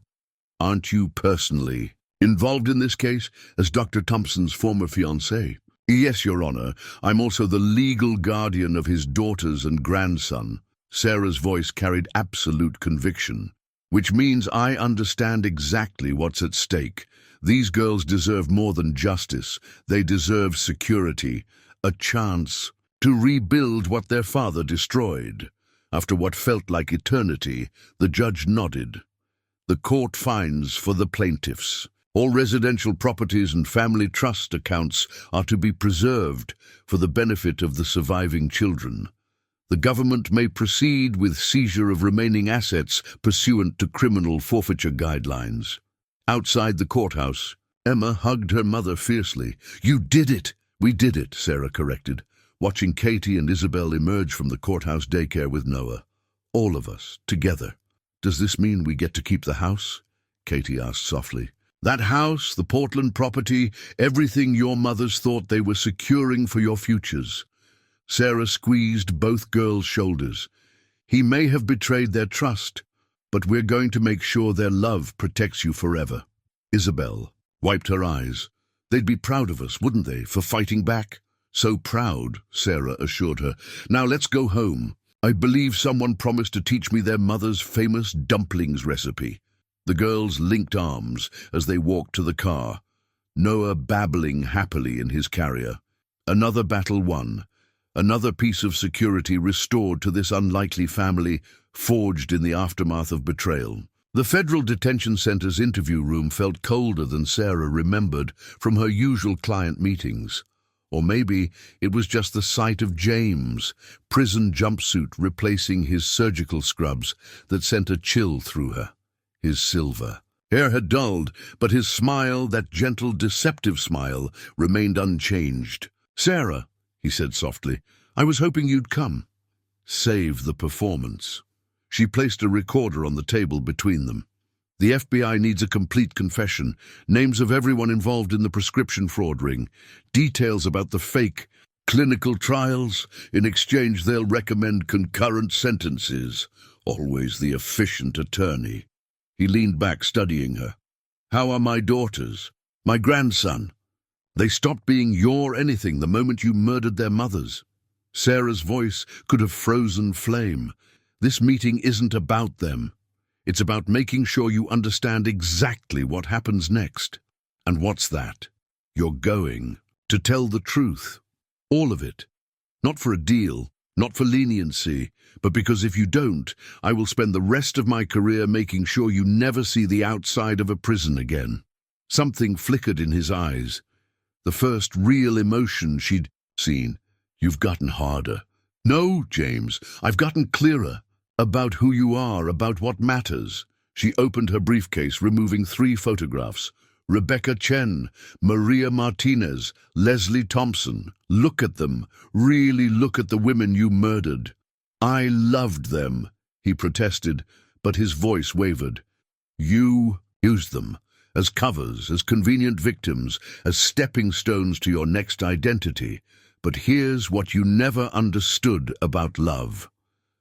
aren't you personally involved in this case as Dr. Thompson's former fiancée? Yes, Your Honor. I'm also the legal guardian of his daughters and grandson. Sarah's voice carried absolute conviction, which means I understand exactly what's at stake. These girls deserve more than justice. They deserve security, a chance to rebuild what their father destroyed. After what felt like eternity, the judge nodded. The court finds for the plaintiffs. All residential properties and family trust accounts are to be preserved for the benefit of the surviving children. The government may proceed with seizure of remaining assets pursuant to criminal forfeiture guidelines. Outside the courthouse, Emma hugged her mother fiercely. "You did it!" "We did it," Sarah corrected, watching Katie and Isabel emerge from the courthouse daycare with Noah. "All of us, together." "Does this mean we get to keep the house?" Katie asked softly. "That house, the Portland property, everything your mothers thought they were securing for your futures." Sarah squeezed both girls' shoulders. "He may have betrayed their trust, but we're going to make sure their love protects you forever." Isabel wiped her eyes. "They'd be proud of us, wouldn't they, for fighting back?" "So proud," Sarah assured her. "Now let's go home. I believe someone promised to teach me their mother's famous dumplings recipe." The girls linked arms as they walked to the car, Noah babbling happily in his carrier. Another battle won, another piece of security restored to this unlikely family, forged in the aftermath of betrayal. The federal detention center's interview room felt colder than Sarah remembered from her usual client meetings. Or maybe it was just the sight of James' prison jumpsuit replacing his surgical scrubs that sent a chill through her. His silver hair had dulled, but his smile, that gentle, deceptive smile, remained unchanged. "Sarah," he said softly, "I was hoping you'd come." Save the performance. She placed a recorder on the table between them. "The FBI needs a complete confession, names of everyone involved in the prescription fraud ring, details about the fake clinical trials. In exchange, they'll recommend concurrent sentences." Always the efficient attorney. He leaned back, studying her. "How are my daughters? My grandson? They stopped being your anything the moment you murdered their mothers." Sarah's voice could have frozen flame. "This meeting isn't about them. It's about making sure you understand exactly what happens next." "And what's that?" "You're going to tell the truth. All of it. Not for a deal, not for leniency, but because if you don't, I will spend the rest of my career making sure you never see the outside of a prison again." Something flickered in his eyes. The first real emotion she'd seen. "You've gotten harder." "No, James, I've gotten clearer. About who you are, about what matters." She opened her briefcase, removing 3 photographs. "Rebecca Chen, Maria Martinez, Leslie Thompson. Look at them. Really look at the women you murdered." "I loved them," he protested, but his voice wavered. "You used them as covers, as convenient victims, as stepping stones to your next identity. But here's what you never understood about love."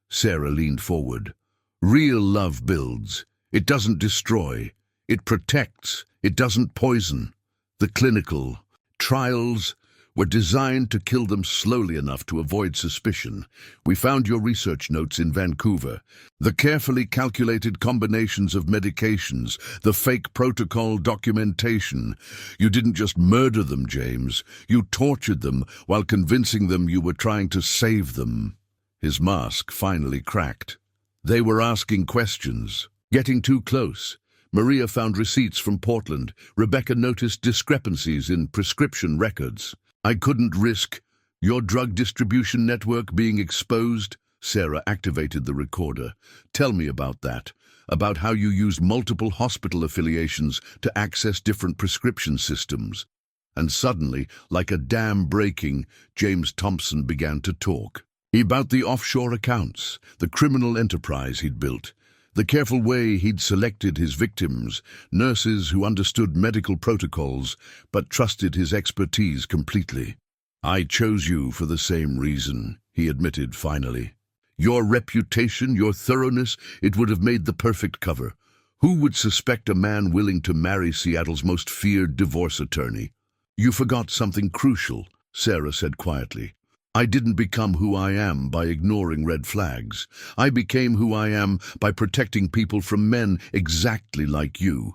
Sarah leaned forward. "Real love builds. It doesn't destroy. It protects. It doesn't poison. The clinical trials were designed to kill them slowly enough to avoid suspicion. We found your research notes in Vancouver. The carefully calculated combinations of medications, the fake protocol documentation. You didn't just murder them, James. You tortured them while convincing them you were trying to save them." His mask finally cracked. "They were asking questions, getting too close. Maria found receipts from Portland. Rebecca noticed discrepancies in prescription records. I couldn't risk your drug distribution network being exposed." Sarah activated the recorder. "Tell me about that, about how you used multiple hospital affiliations to access different prescription systems." And suddenly, like a dam breaking, James Thompson began to talk. About the offshore accounts, the criminal enterprise he'd built, the careful way he'd selected his victims, nurses who understood medical protocols but trusted his expertise completely. "I chose you for the same reason," he admitted finally. "Your reputation, your thoroughness, it would have made the perfect cover. Who would suspect a man willing to marry Seattle's most feared divorce attorney?" "You forgot something crucial," Sarah said quietly. I didn't become who I am by ignoring red flags. I became who I am by protecting people from men exactly like you.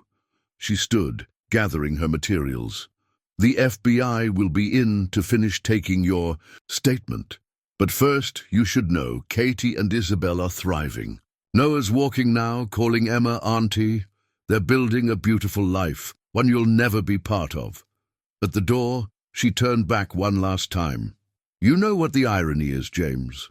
She stood, gathering her materials. The FBI will be in to finish taking your statement. But first, you should know, Katie and Isabel are thriving. Noah's walking now, calling Emma auntie. They're building a beautiful life, one you'll never be part of. At the door, she turned back one last time. You know what the irony is, James.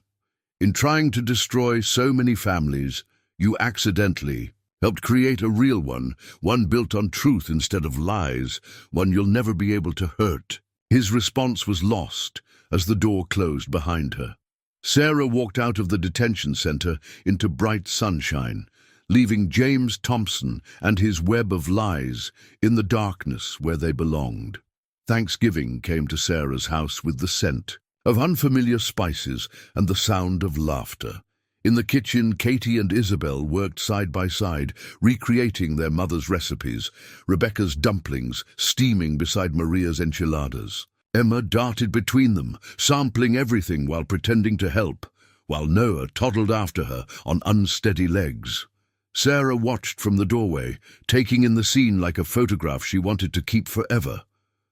In trying to destroy so many families, you accidentally helped create a real one built on truth instead of lies, one you'll never be able to hurt. His response was lost as the door closed behind her. Sarah walked out of the detention center into bright sunshine, leaving James Thompson and his web of lies in the darkness where they belonged. Thanksgiving came to Sarah's house with the scent of unfamiliar spices and the sound of laughter. In the kitchen, Katie and Isabel worked side by side, recreating their mother's recipes, Rebecca's dumplings steaming beside Maria's enchiladas. Emma darted between them, sampling everything while pretending to help, while Noah toddled after her on unsteady legs. Sarah watched from the doorway, taking in the scene like a photograph she wanted to keep forever.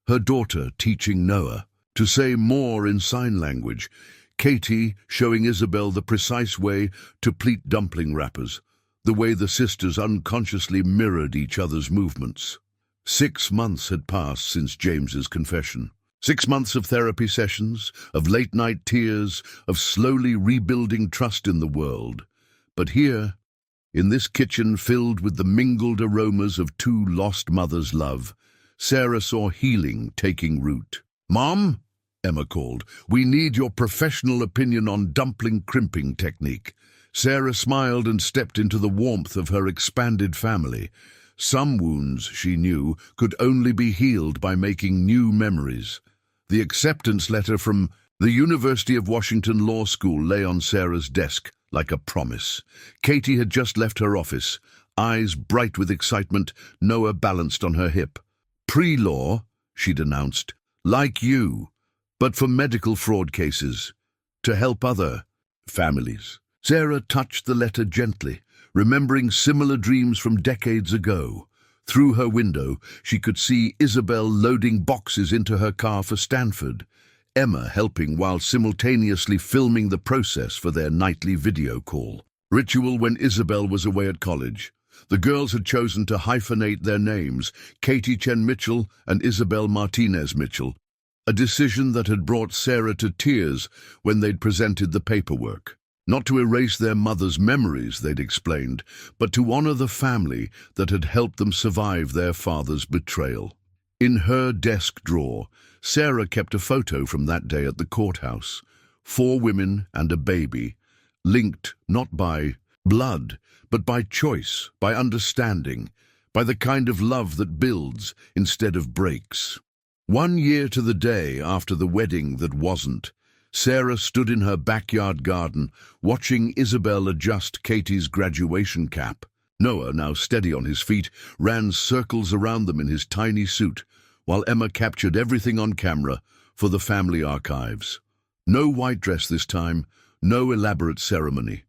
Her daughter teaching Noah to say more in sign language, Katie showing Isabel the precise way to pleat dumpling wrappers, the way the sisters unconsciously mirrored each other's movements. 6 months had passed since James's confession. 6 months of therapy sessions, of late-night tears, of slowly rebuilding trust in the world. But here, in this kitchen filled with the mingled aromas of 2 lost mothers' love, Sarah saw healing taking root. "Mom," Emma called, "we need your professional opinion on dumpling crimping technique." Sarah smiled and stepped into the warmth of her expanded family. Some wounds, she knew, could only be healed by making new memories. The acceptance letter from the University of Washington Law School lay on Sarah's desk like a promise. Katie had just left her office, eyes bright with excitement, Noah balanced on her hip. "Pre-law," she'd announced, "like you, but for medical fraud cases, to help other families." Sarah touched the letter gently, remembering similar dreams from decades ago. Through her window, she could see Isabel loading boxes into her car for Stanford, Emma helping while simultaneously filming the process for their nightly video call. Ritual when Isabel was away at college. The girls had chosen to hyphenate their names, Katie Chen Mitchell and Isabel Martinez Mitchell, a decision that had brought Sarah to tears when they'd presented the paperwork. Not to erase their mother's memories, they'd explained, but to honor the family that had helped them survive their father's betrayal. In her desk drawer, Sarah kept a photo from that day at the courthouse. 4 women and a baby, linked not by blood, but by choice, by understanding, by the kind of love that builds instead of breaks. 1 year to the day after the wedding that wasn't, Sarah stood in her backyard garden, watching Isabel adjust Katie's graduation cap. Noah, now steady on his feet, ran circles around them in his tiny suit, while Emma captured everything on camera for the family archives. No white dress this time, no elaborate ceremony.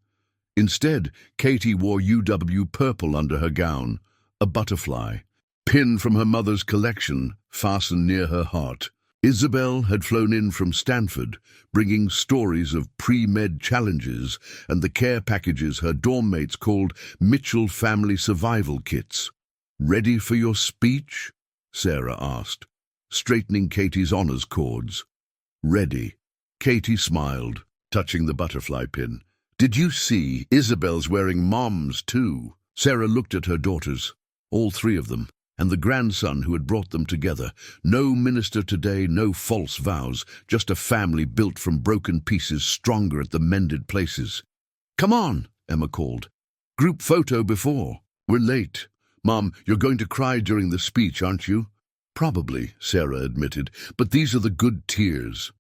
Instead, Katie wore UW purple under her gown, a butterfly, pin from her mother's collection, fastened near her heart. Isabel had flown in from Stanford, bringing stories of pre-med challenges and the care packages her dorm mates called Mitchell Family Survival Kits. "Ready for your speech?" Sarah asked, straightening Katie's honors cords. "Ready." Katie smiled, touching the butterfly pin. "Did you see? Isabel's wearing Mom's too." Sarah looked at her daughters, all 3 of them, and the grandson who had brought them together. No minister today, no false vows, just a family built from broken pieces, stronger at the mended places. "Come on," Emma called. "Group photo before." "We're late." "Mom, you're going to cry during the speech, aren't you?" "Probably," Sarah admitted, "but these are the good tears."